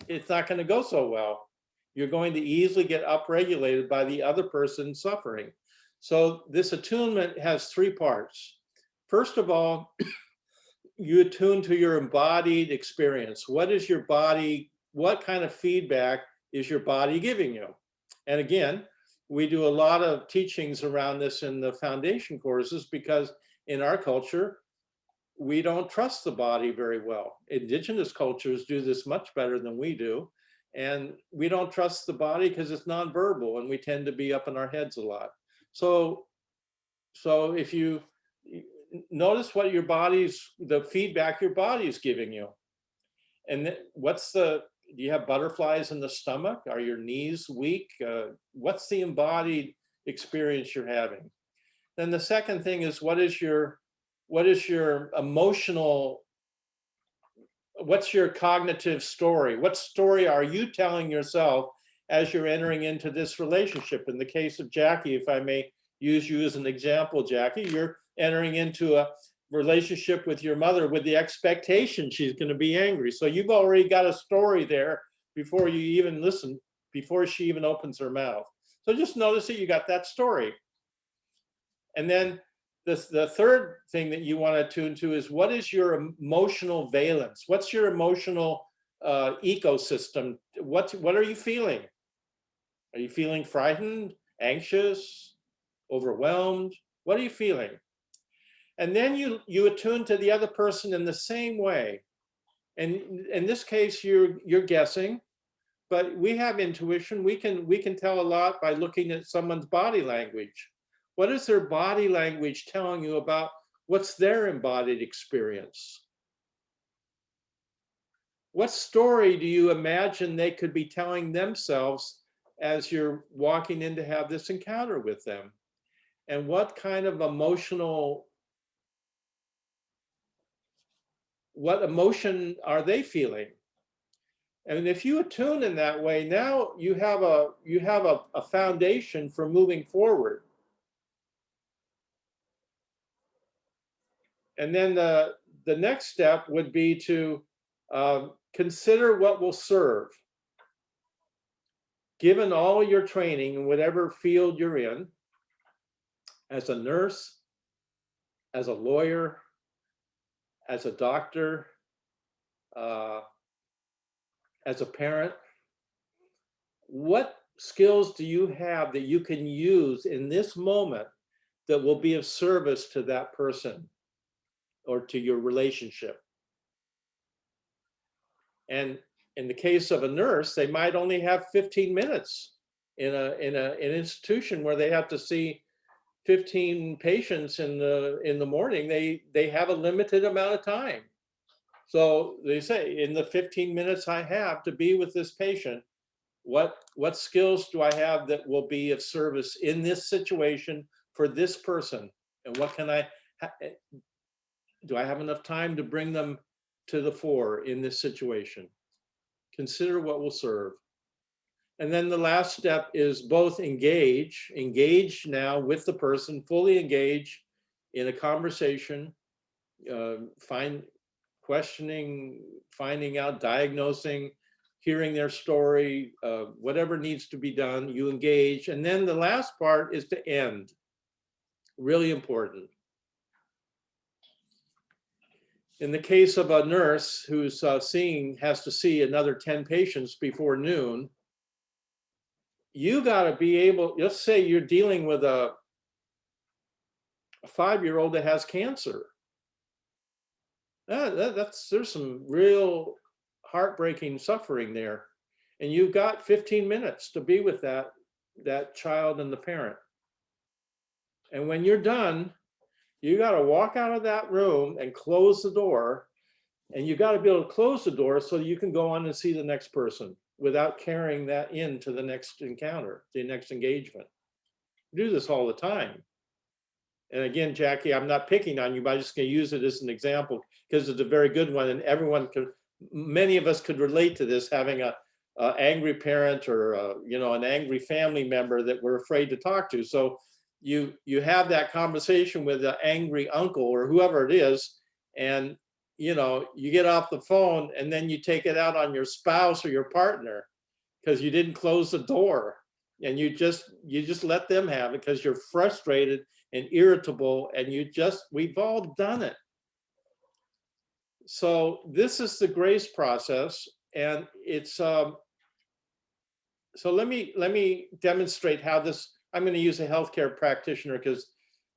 it's not going to go so well. You're going to easily get upregulated by the other person suffering. So this attunement has three parts. First of all, you attune to your embodied experience. What is your body, what kind of feedback is your body giving you? And again, we do a lot of teachings around this in the foundation courses, because in our culture, we don't trust the body very well. Indigenous cultures do this much better than we do. And we don't trust the body because it's nonverbal, and we tend to be up in our heads a lot. So if you notice what the feedback your body is giving you. And do you have butterflies in the stomach? Are your knees weak? What's the embodied experience you're having? Then the second thing is, what's your cognitive story? What story are you telling yourself as you're entering into this relationship? In the case of Jackie, if I may use you as an example, Jackie, you're entering into a relationship with your mother with the expectation she's going to be angry. So you've already got a story there before you even listen, before she even opens her mouth. So just notice that you got that story. And then the third thing that you want to tune to is, what is your emotional valence? What's your emotional ecosystem? What are you feeling? Are you feeling frightened, anxious, overwhelmed? What are you feeling? And then you attune to the other person in the same way. And in this case, you're guessing, but we have intuition. We can tell a lot by looking at someone's body language. What is their body language telling you about what's their embodied experience? What story do you imagine they could be telling themselves as you're walking in to have this encounter with them? And what kind of what emotion are they feeling? And if you attune in that way, now you have a foundation for moving forward. And then the next step would be to consider what will serve. Given all your training in whatever field you're in, as a nurse, as a lawyer, as a doctor, as a parent, what skills do you have that you can use in this moment that will be of service to that person or to your relationship? And in the case of a nurse, they might only have 15 minutes in an institution where they have to see 15 patients in the morning. They have a limited amount of time. So they say, in the 15 minutes I have to be with this patient, what skills do I have that will be of service in this situation for this person? And what can do I have enough time to bring them to the fore in this situation? Consider what will serve. And then the last step is both engage now with the person, fully engage in a conversation, questioning, finding out, diagnosing, hearing their story, whatever needs to be done, you engage. And then the last part is to end. Really important. In the case of a nurse who's has to see another 10 patients before noon, you got to be able, let's say you're dealing with a 5-year-old that has cancer. There's some real heartbreaking suffering there. And you've got 15 minutes to be with that child and the parent. And when you're done, you got to walk out of that room and close the door. And you got to be able to close the door so you can go on and see the next person without carrying that into the next encounter, the next engagement. We do this all the time. And again, Jackie, I'm not picking on you, but I'm just going to use it as an example because it's a very good one, and many of us could relate to this, having a angry parent or an angry family member that we're afraid to talk to. So you have that conversation with the angry uncle or whoever it is, and you get off the phone and then you take it out on your spouse or your partner because you didn't close the door, and you just let them have it because you're frustrated and irritable, and we've all done it. So this is the grace process, and it's so let me demonstrate how this. I'm going to use a healthcare practitioner because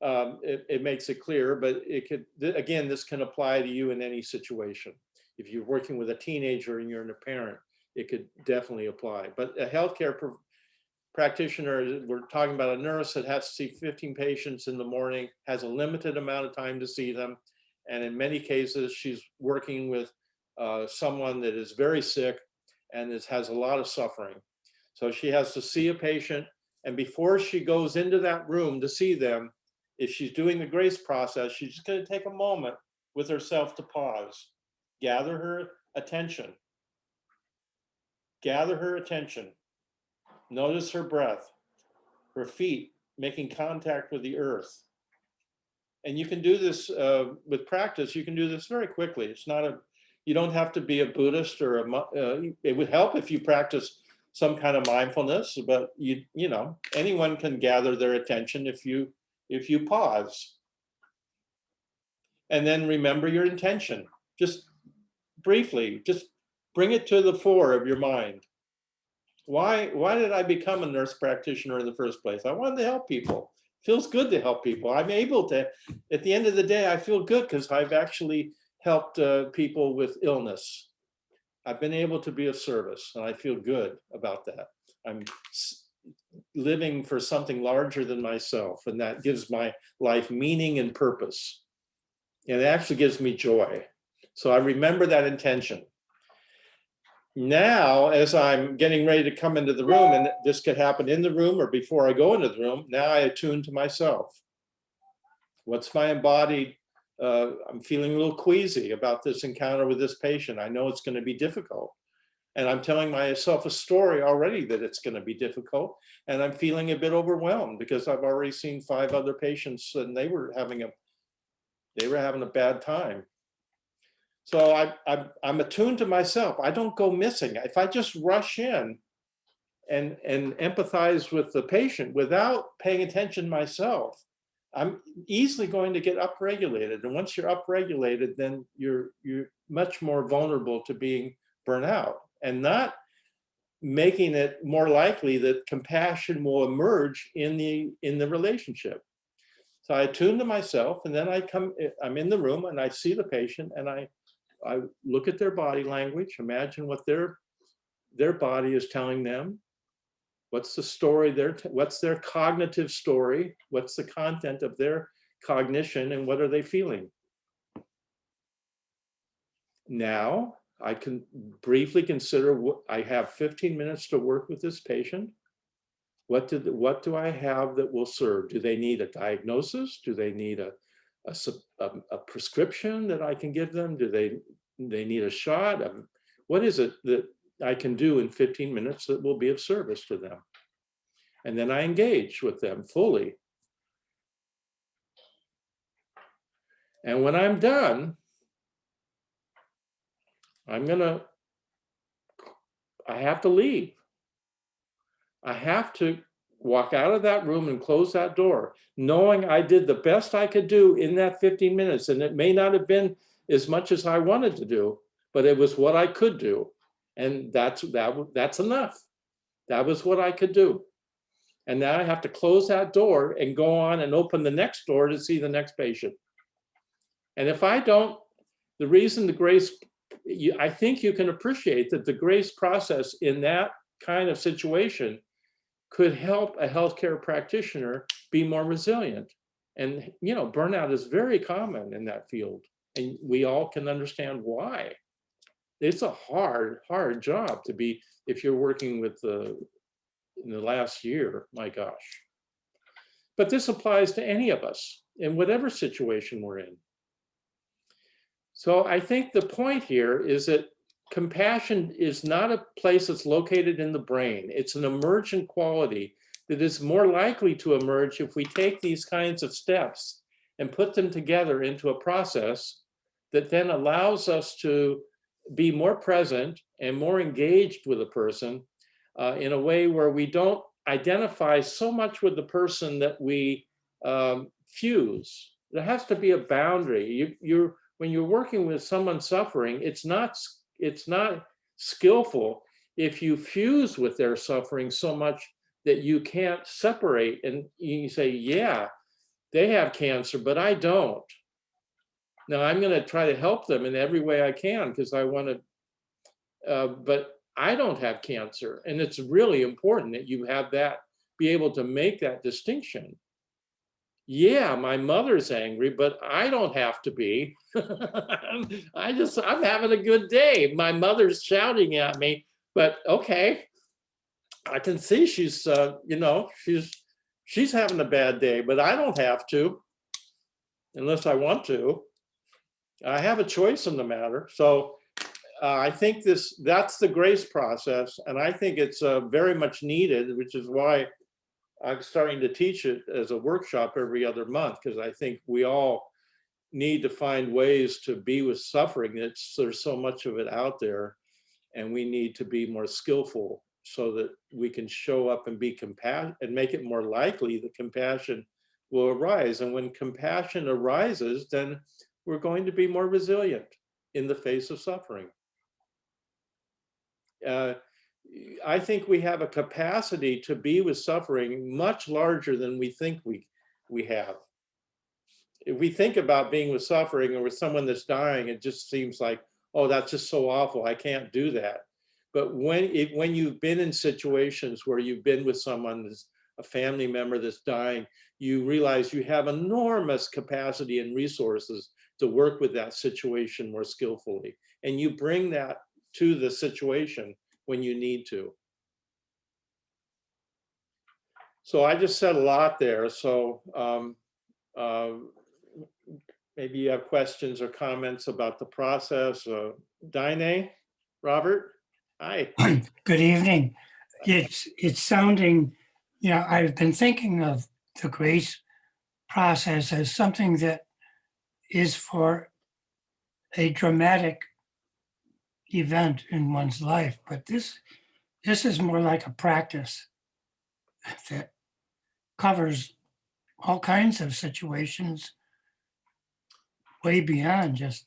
it makes it clear, but this can apply to you in any situation. If you're working with a teenager and you're a parent, it could definitely apply. But a healthcare practitioner, we're talking about a nurse that has to see 15 patients in the morning, has a limited amount of time to see them. And in many cases, she's working with someone that is very sick and has a lot of suffering. So she has to see a patient. And before she goes into that room to see them, if she's doing the grace process, she's just going to take a moment with herself to pause, gather her attention. Gather her attention. Notice her breath, her feet making contact with the earth. And you can do this with practice. You can do this very quickly. It's not you don't have to be a Buddhist or it would help if you practice some kind of mindfulness, but anyone can gather their attention if you pause. And then remember your intention. Just briefly, just bring it to the fore of your mind. Why did I become a nurse practitioner in the first place? I wanted to help people Feels good to help people. I'm able to, at the end of the day, I feel good because I've actually helped people with illness. I've been able to be of service, and I feel good about that. I'm living for something larger than myself, and that gives my life meaning and purpose. And it actually gives me joy. So I remember that intention. Now, as I'm getting ready to come into the room, and this could happen in the room or before I go into the room, now I attune to myself. What's my embodied? I'm feeling a little queasy about this encounter with this patient. I know it's going to be difficult. And I'm telling myself a story already that it's going to be difficult. And I'm feeling a bit overwhelmed because I've already seen 5 other patients and they were having a bad time. So I'm attuned to myself. I don't go missing. If I just rush in and empathize with the patient without paying attention myself, I'm easily going to get upregulated. And once you're upregulated, then you're much more vulnerable to being burnt out, and not making it more likely that compassion will emerge in the relationship. So I attune to myself, and then I'm in the room and I see the patient, and I look at their body language, imagine what their body is telling them. What's the story what's their cognitive story? What's the content of their cognition, and what are they feeling? Now, I can briefly consider I have 15 minutes to work with this patient. What do I have that will serve? Do they need a diagnosis? Do they need a prescription that I can give them? Do they need a shot? What is it that I can do in 15 minutes that will be of service to them? And then I engage with them fully. And when I'm done, I have to leave. I have to walk out of that room and close that door, knowing I did the best I could do in that 15 minutes. And it may not have been as much as I wanted to do, but it was what I could do. And that's enough. That was what I could do. And now I have to close that door and go on and open the next door to see the next patient. And if I don't, the reason the grace, I think you can appreciate that the grace process in that kind of situation could help a healthcare practitioner be more resilient. And, burnout is very common in that field. And we all can understand why. It's a hard job to be, if you're working with in the last year, my gosh. But this applies to any of us in whatever situation we're in. So I think the point here is that compassion is not a place that's located in the brain. It's an emergent quality that is more likely to emerge if we take these kinds of steps and put them together into a process that then allows us to be more present and more engaged with a person in a way where we don't identify so much with the person that we fuse. There has to be a boundary. When you're working with someone suffering, it's not skillful if you fuse with their suffering so much that you can't separate and you say, yeah, they have cancer, but I don't. Now I'm going to try to help them in every way I can because I want to, but I don't have cancer. And it's really important that you have that, be able to make that distinction. Yeah, my mother's angry, but I don't have to be. I'm having a good day. My mother's shouting at me, but okay. I can see she's having a bad day, but I don't have to, unless I want to. I have a choice in the matter. So I think that's the grace process. And I think it's very much needed, which is why I'm starting to teach it as a workshop every other month, because I think we all need to find ways to be with suffering. There's so much of it out there, and we need to be more skillful so that we can show up and be compassionate and make it more likely that compassion will arise. And when compassion arises, then we're going to be more resilient in the face of suffering. I think we have a capacity to be with suffering much larger than we think we have. If we think about being with suffering or with someone that's dying, it just seems like, oh, that's just so awful, I can't do that. But when you've been in situations where you've been with someone that's a family member that's dying, you realize you have enormous capacity and resources to work with that situation more skillfully. And you bring that to the situation when you need to. So I just said a lot there. So maybe you have questions or comments about the process. Dine, Robert, hi. Good evening. It's sounding, I've been thinking of the grace process as something that is for a dramatic event in one's life, but this is more like a practice that covers all kinds of situations way beyond just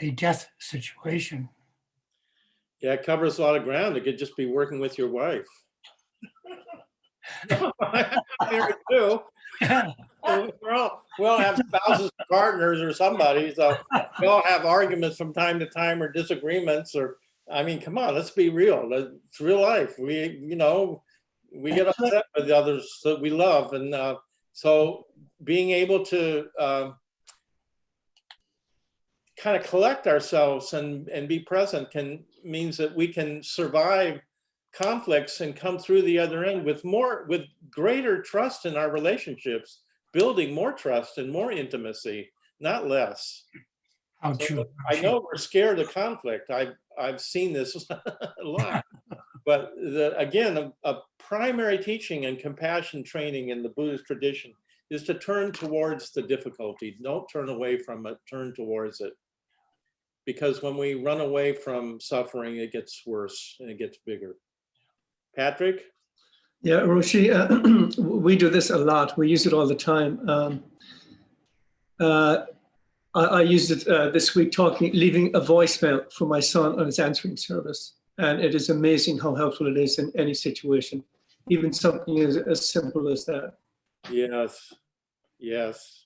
a death situation. Yeah, it covers a lot of ground. It could just be working with your wife. Married too. We all have spouses, partners, or somebody. So we all have arguments from time to time, or disagreements. Or I mean, come on, let's be real. It's real life. We get upset with the others that we love, and so being able to kind of collect ourselves and be present means that we can survive conflicts and come through the other end with greater trust in our relationships, building more trust and more intimacy, not less. How true. I know we're scared of conflict. I've seen this a lot. But again, a primary teaching and compassion training in the Buddhist tradition is to turn towards the difficulty. Don't turn away from it, turn towards it. Because when we run away from suffering, it gets worse and it gets bigger. Patrick? Yeah, Roshi, we do this a lot. We use it all the time. I used it this week leaving a voicemail for my son on his answering service. And it is amazing how helpful it is in any situation, even something as simple as that. Yes, yes.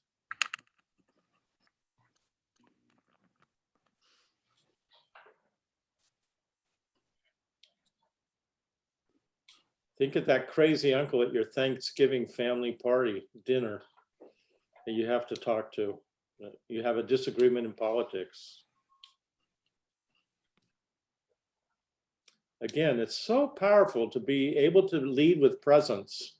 Think of that crazy uncle at your Thanksgiving family party dinner that you have to talk to. You have a disagreement in politics. Again, it's so powerful to be able to lead with presence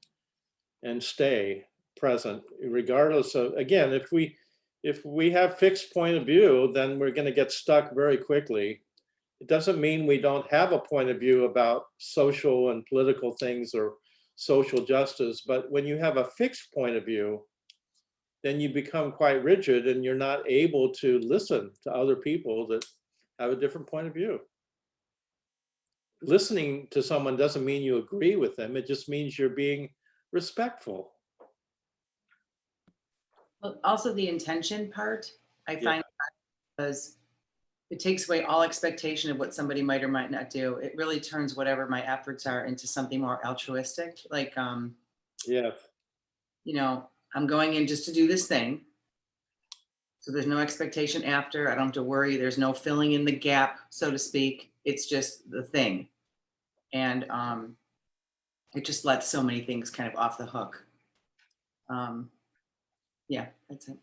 and stay present, regardless of, again, if we have fixed point of view, then we're going to get stuck very quickly. It doesn't mean we don't have a point of view about social and political things or social justice, but when you have a fixed point of view, then you become quite rigid and you're not able to listen to other people that have a different point of view. Listening to someone doesn't mean you agree with them. It just means you're being respectful. Well, also the intention part, I find because it takes away all expectation of what somebody might or might not do. It really turns whatever my efforts are into something more altruistic. Like, Yeah. I'm going in just to do this thing. So there's no expectation after. I don't have to worry. There's no filling in the gap, so to speak. It's just the thing. And it just lets so many things kind of off the hook. Yeah, that's it.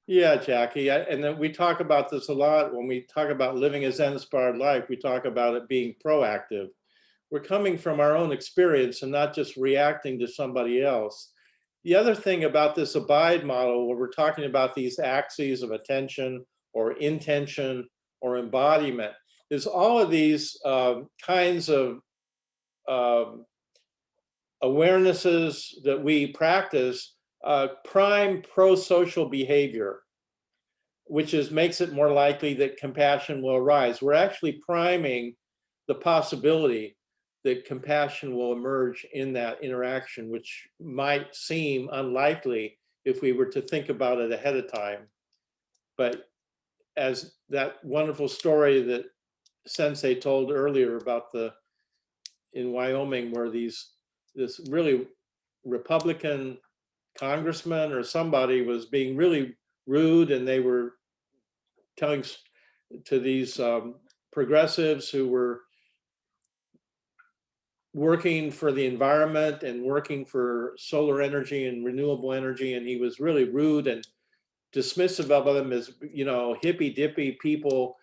Yeah, Jackie, and then we talk about this a lot when we talk about living a Zen-inspired life. We talk about it being proactive. We're coming from our own experience and not just reacting to somebody else. The other thing about this Abide model, where we're talking about these axes of attention or intention or embodiment, is all of these kinds of awarenesses that we practice prime pro-social behavior, which makes it more likely that compassion will arise. We're actually priming the possibility that compassion will emerge in that interaction, which might seem unlikely if we were to think about it ahead of time. But as that wonderful story that Sensei told earlier about in Wyoming, where this really Republican congressman or somebody was being really rude, and they were telling to these progressives who were working for the environment and working for solar energy and renewable energy, and he was really rude and dismissive of them as, hippy dippy people,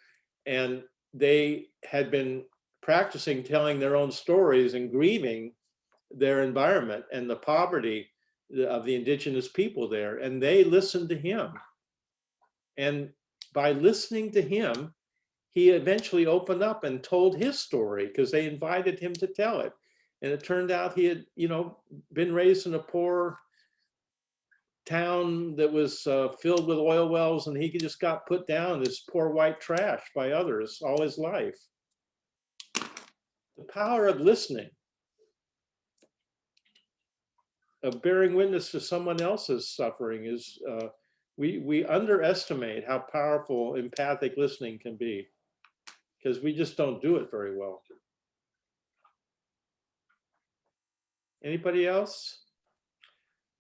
and they had been practicing telling their own stories and grieving their environment and the poverty of the indigenous people there, and they listened to him. And by listening to him, he eventually opened up and told his story because they invited him to tell it. And it turned out he had, been raised in a poor town that was filled with oil wells, and he just got put down as poor white trash by others all his life. The power of listening, of bearing witness to someone else's suffering is, we underestimate how powerful empathic listening can be, because we just don't do it very well. Anybody else?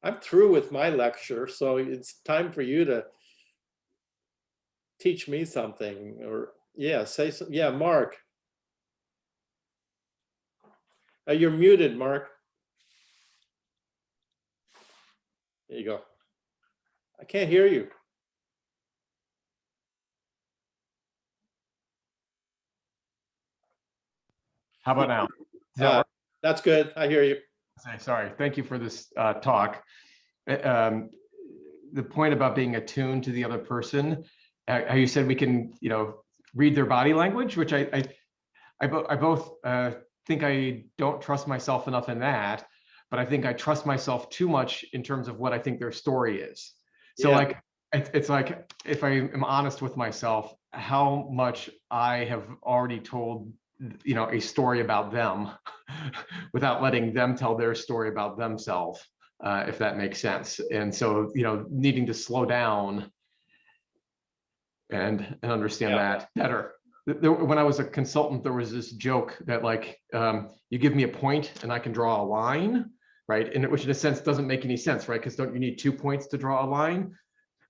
I'm through with my lecture, so it's time for you to teach me something, or say something. Yeah, Mark. You're muted, Mark. There you go. I can't hear you. How about now? Does that work? That's good. I hear you. Sorry. Thank you for this talk. The point about being attuned to the other person, how you said we can, read their body language, which I both think I don't trust myself enough in that, but I think I trust myself too much in terms of what I think their story is. So Yeah. it's like, if I am honest with myself, how much I have already told, a story about them without letting them tell their story about themselves, if that makes sense. And so, needing to slow down and understand that better. When I was a consultant, there was this joke that you give me a point and I can draw a line, right? And which in a sense doesn't make any sense, right? Because don't you need 2 points to draw a line?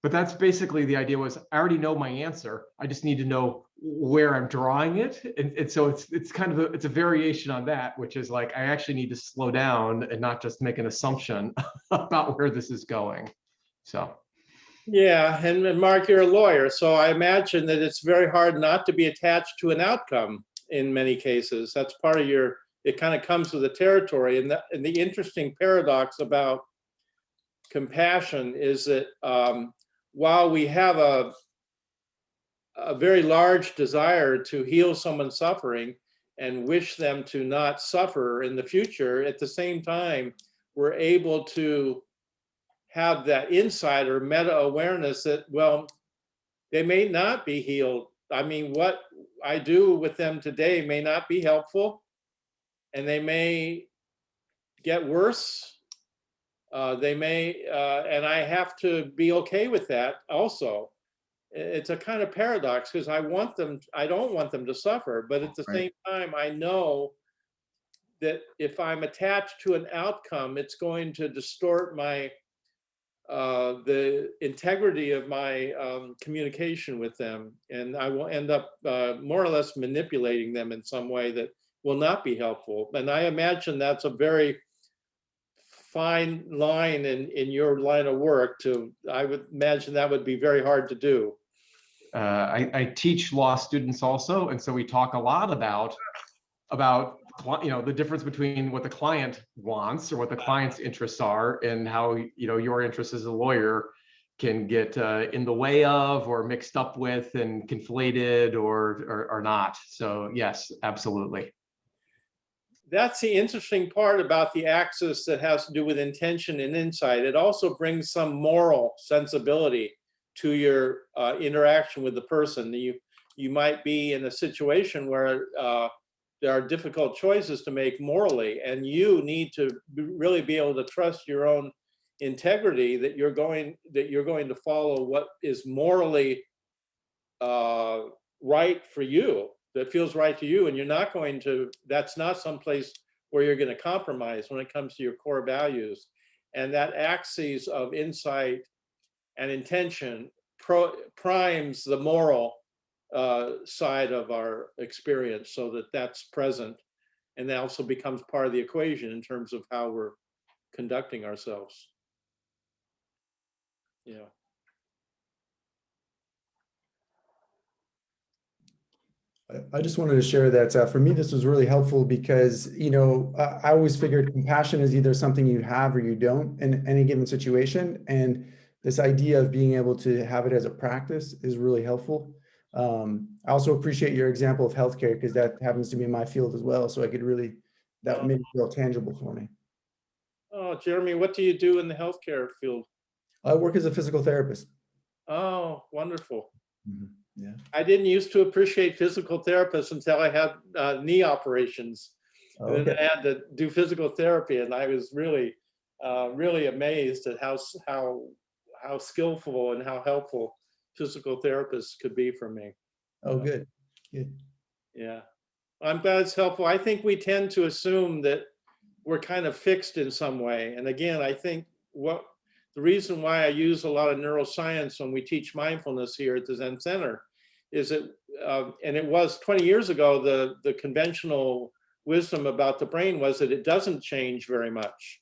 But that's basically the idea was, I already know my answer. I just need to know where I'm drawing it. And so it's kind of it's a variation on that, which is I actually need to slow down and not just make an assumption about where this is going. So. Yeah, and Mark, you're a lawyer, so I imagine that it's very hard not to be attached to an outcome in many cases. That's part of it kind of comes with the territory. And the interesting paradox about compassion is that while we have a very large desire to heal someone's suffering and wish them to not suffer in the future, at the same time, we're able to have that insight or meta awareness that, well, they may not be healed. I mean, what I do with them today may not be helpful, and they may get worse. They may, and I have to be okay with that also. It's a kind of paradox because I don't want them to suffer, but at the same time, I know that if I'm attached to an outcome, it's going to distort the integrity of my communication with them, and I will end up more or less manipulating them in some way that will not be helpful. And I imagine that's a very fine line in your line of work. I would imagine that would be very hard to do. I teach law students also, and so we talk a lot about the difference between what the client wants or what the client's interests are, and how your interests as a lawyer can get in the way of or mixed up with and conflated or not. So yes, absolutely. That's the interesting part about the axis that has to do with intention and insight. It also brings some moral sensibility to your interaction with the person. You might be in a situation where there are difficult choices to make morally, and you need to really be able to trust your own integrity that you're going to follow what is morally right for you, that feels right to you, and you're not going to. That's not someplace where you're going to compromise when it comes to your core values. And that axis of insight and intention primes the moral side of our experience, so that that's present, and that also becomes part of the equation in terms of how we're conducting ourselves. Yeah. I just wanted to share that for me, this was really helpful because, I always figured compassion is either something you have or you don't in any given situation. And this idea of being able to have it as a practice is really helpful. I also appreciate your example of healthcare, because that happens to be my field as well. So I could really, that made it feel tangible for me. Oh, Jeremy, what do you do in the healthcare field? I work as a physical therapist. Oh, wonderful. Yeah. I didn't used to appreciate physical therapists until I had knee operations. And then I had to do physical therapy, and I was really, really amazed at how skillful and how helpful physical therapists could be for me. Oh, good. Good. Yeah, I'm glad it's helpful. I think we tend to assume that we're kind of fixed in some way. And again, I think the reason why I use a lot of neuroscience when we teach mindfulness here at the Zen Center is that, and it was 20 years ago, the conventional wisdom about the brain was that it doesn't change very much.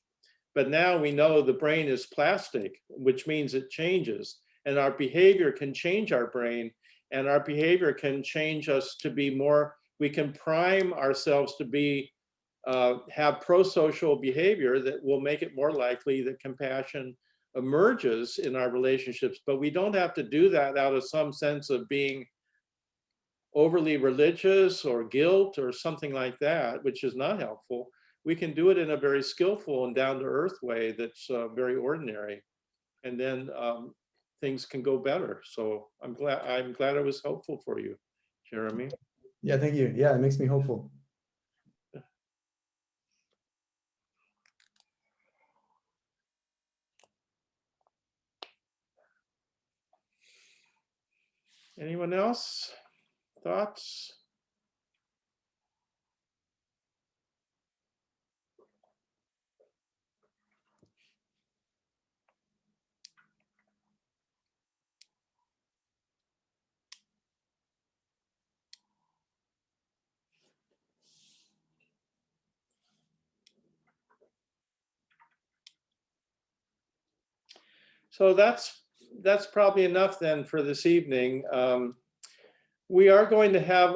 But now we know the brain is plastic, which means it changes, and our behavior can change our brain, and our behavior can change us to be more, we can prime ourselves to be, have pro-social behavior that will make it more likely that compassion emerges in our relationships. But we don't have to do that out of some sense of being overly religious or guilt or something like that, which is not helpful. We can do it in a very skillful and down-to-earth way that's very ordinary, and then things can go better. So I'm glad it was helpful for you, Jeremy. Yeah, thank you. Yeah, it makes me hopeful. Anyone else? Thoughts? So that's probably enough then for this evening. We are going to have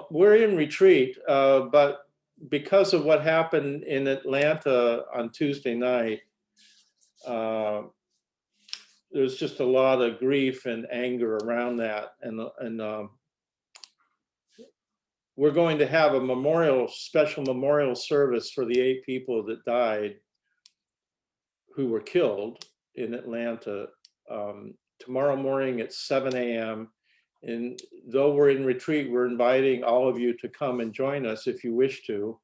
we're in retreat, but because of what happened in Atlanta on Tuesday night, there's just a lot of grief and anger around that, and we're going to have a special memorial service for the 8 people that died, who were killed in Atlanta, tomorrow morning at 7 a.m. And though we're in retreat, we're inviting all of you to come and join us if you wish to.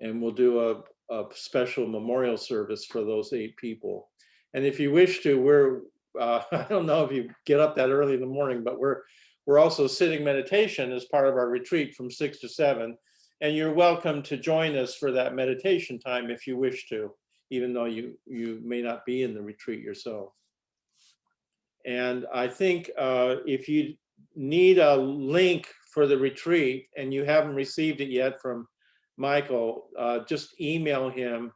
And we'll do a special memorial service for those 8 people. And if you wish to, I don't know if you get up that early in the morning, but we're also sitting meditation as part of our retreat from 6 to 7. And you're welcome to join us for that meditation time if you wish to, even though you may not be in the retreat yourself. And I think if you need a link for the retreat and you haven't received it yet from Michael, just email him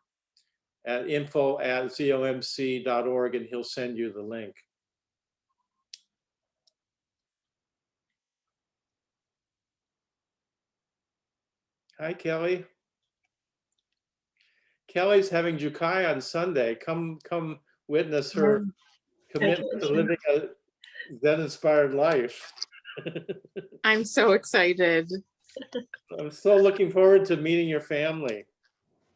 at info@zomc.org and he'll send you the link. Hi, Kelly. Kelly's having Jukai on Sunday. Come witness her commitment to living a Zen-inspired life. I'm so excited. I'm so looking forward to meeting your family.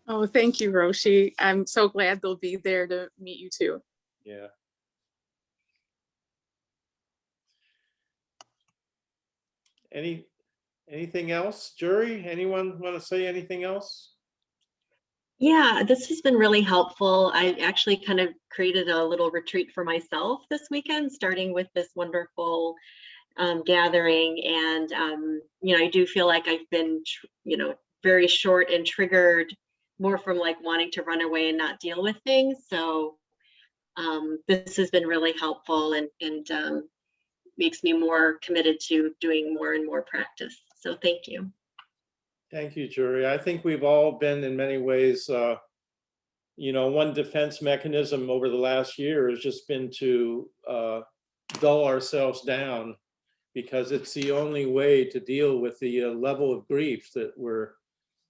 Oh, thank you, Roshi. I'm so glad they'll be there to meet you too. Yeah. Anything else, Jury? Anyone want to say anything else? Yeah, this has been really helpful. I actually kind of created a little retreat for myself this weekend, starting with this wonderful gathering. And, I do feel like I've been, very short and triggered more from like wanting to run away and not deal with things. So this has been really helpful and makes me more committed to doing more and more practice. So thank you. Thank you, Jury. I think we've all been in many ways, one defense mechanism over the last year has just been to dull ourselves down, because it's the only way to deal with the level of grief that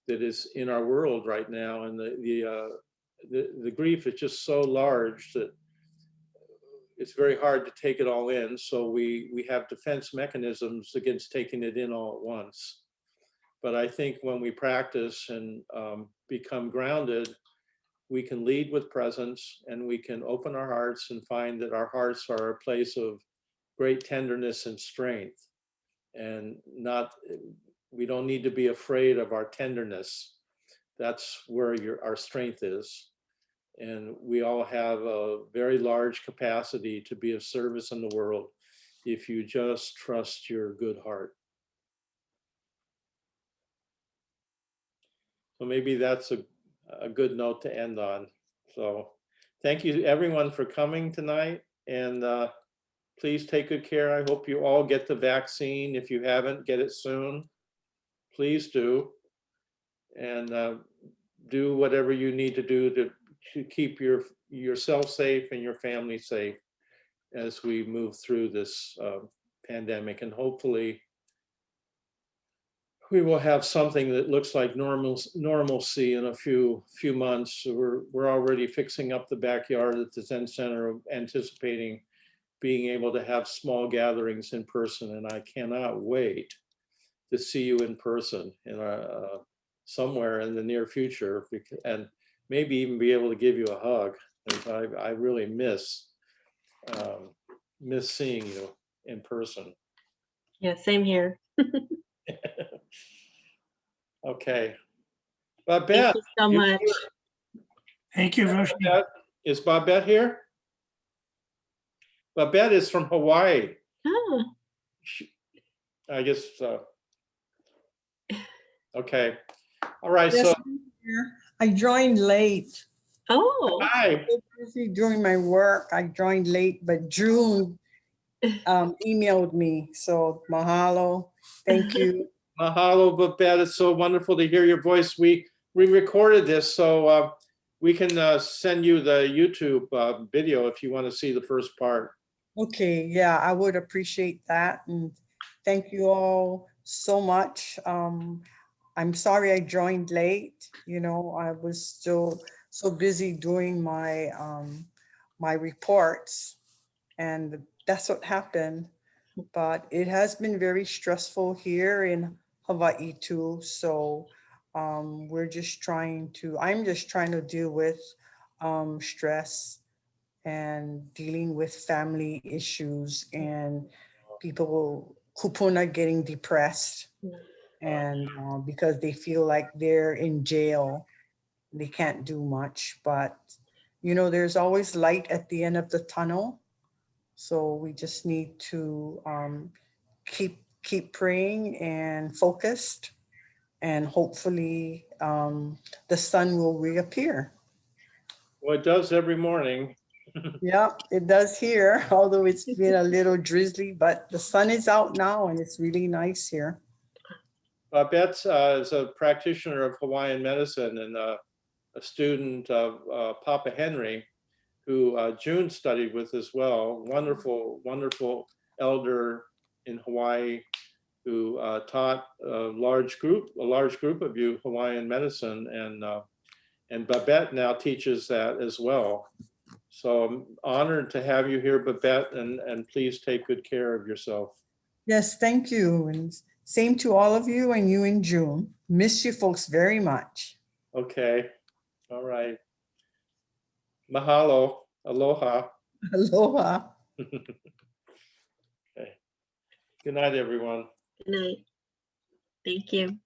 is in our world right now. And the grief is just so large that it's very hard to take it all in. So we have defense mechanisms against taking it in all at once. But I think when we practice and become grounded, we can lead with presence, and we can open our hearts and find that our hearts are a place of great tenderness and strength. And we don't need to be afraid of our tenderness. That's where our strength is. And we all have a very large capacity to be of service in the world if you just trust your good heart. So maybe that's a good note to end on. So thank you everyone for coming tonight, and please take good care. I hope you all get the vaccine. If you haven't, get it soon. Please do. And do whatever you need to do to keep yourself safe and your family safe as we move through this pandemic. And hopefully we will have something that looks like normalcy in a few months. We're already fixing up the backyard at the Zen Center, anticipating being able to have small gatherings in person. And I cannot wait to see you in person in somewhere in the near future, and maybe even be able to give you a hug. I really miss seeing you in person. Yeah, same here. Okay. Babette. Thank you so much. Thank you, Roshi. Is Babette here? Babette is from Hawaii. Oh. I guess, okay. All right, Yes, so. I'm here. I joined late. Oh. Hi. So busy doing my work. I joined late, but June emailed me. So mahalo. Thank you. Mahalo, Babette. It's so wonderful to hear your voice. We recorded this, so we can send you the YouTube video if you want to see the first part. Okay, yeah, I would appreciate that. And thank you all so much. I'm sorry I joined late. I was still so busy doing my my reports, and that's what happened. But it has been very stressful here in Hawaii too. So I'm just trying to deal with stress and dealing with family issues and people kupuna getting depressed, and because they feel like they're in jail, they can't do much. But there's always light at the end of the tunnel. So we just need to keep praying and focused, and hopefully the sun will reappear. Well, it does every morning. Yeah, it does here, although it's been a little drizzly, but the sun is out now and it's really nice here. Babette is a practitioner of Hawaiian medicine and a student of Papa Henry, who June studied with as well. Wonderful, wonderful elder in Hawaii who taught a large group of you Hawaiian medicine, and Babette now teaches that as well. So I'm honored to have you here, Babette, and please take good care of yourself. Yes, thank you. And same to all of you, and you in June. Miss you folks very much. Okay. All right. Mahalo. Aloha. Aloha. Okay. Good night, everyone. Good night. Thank you.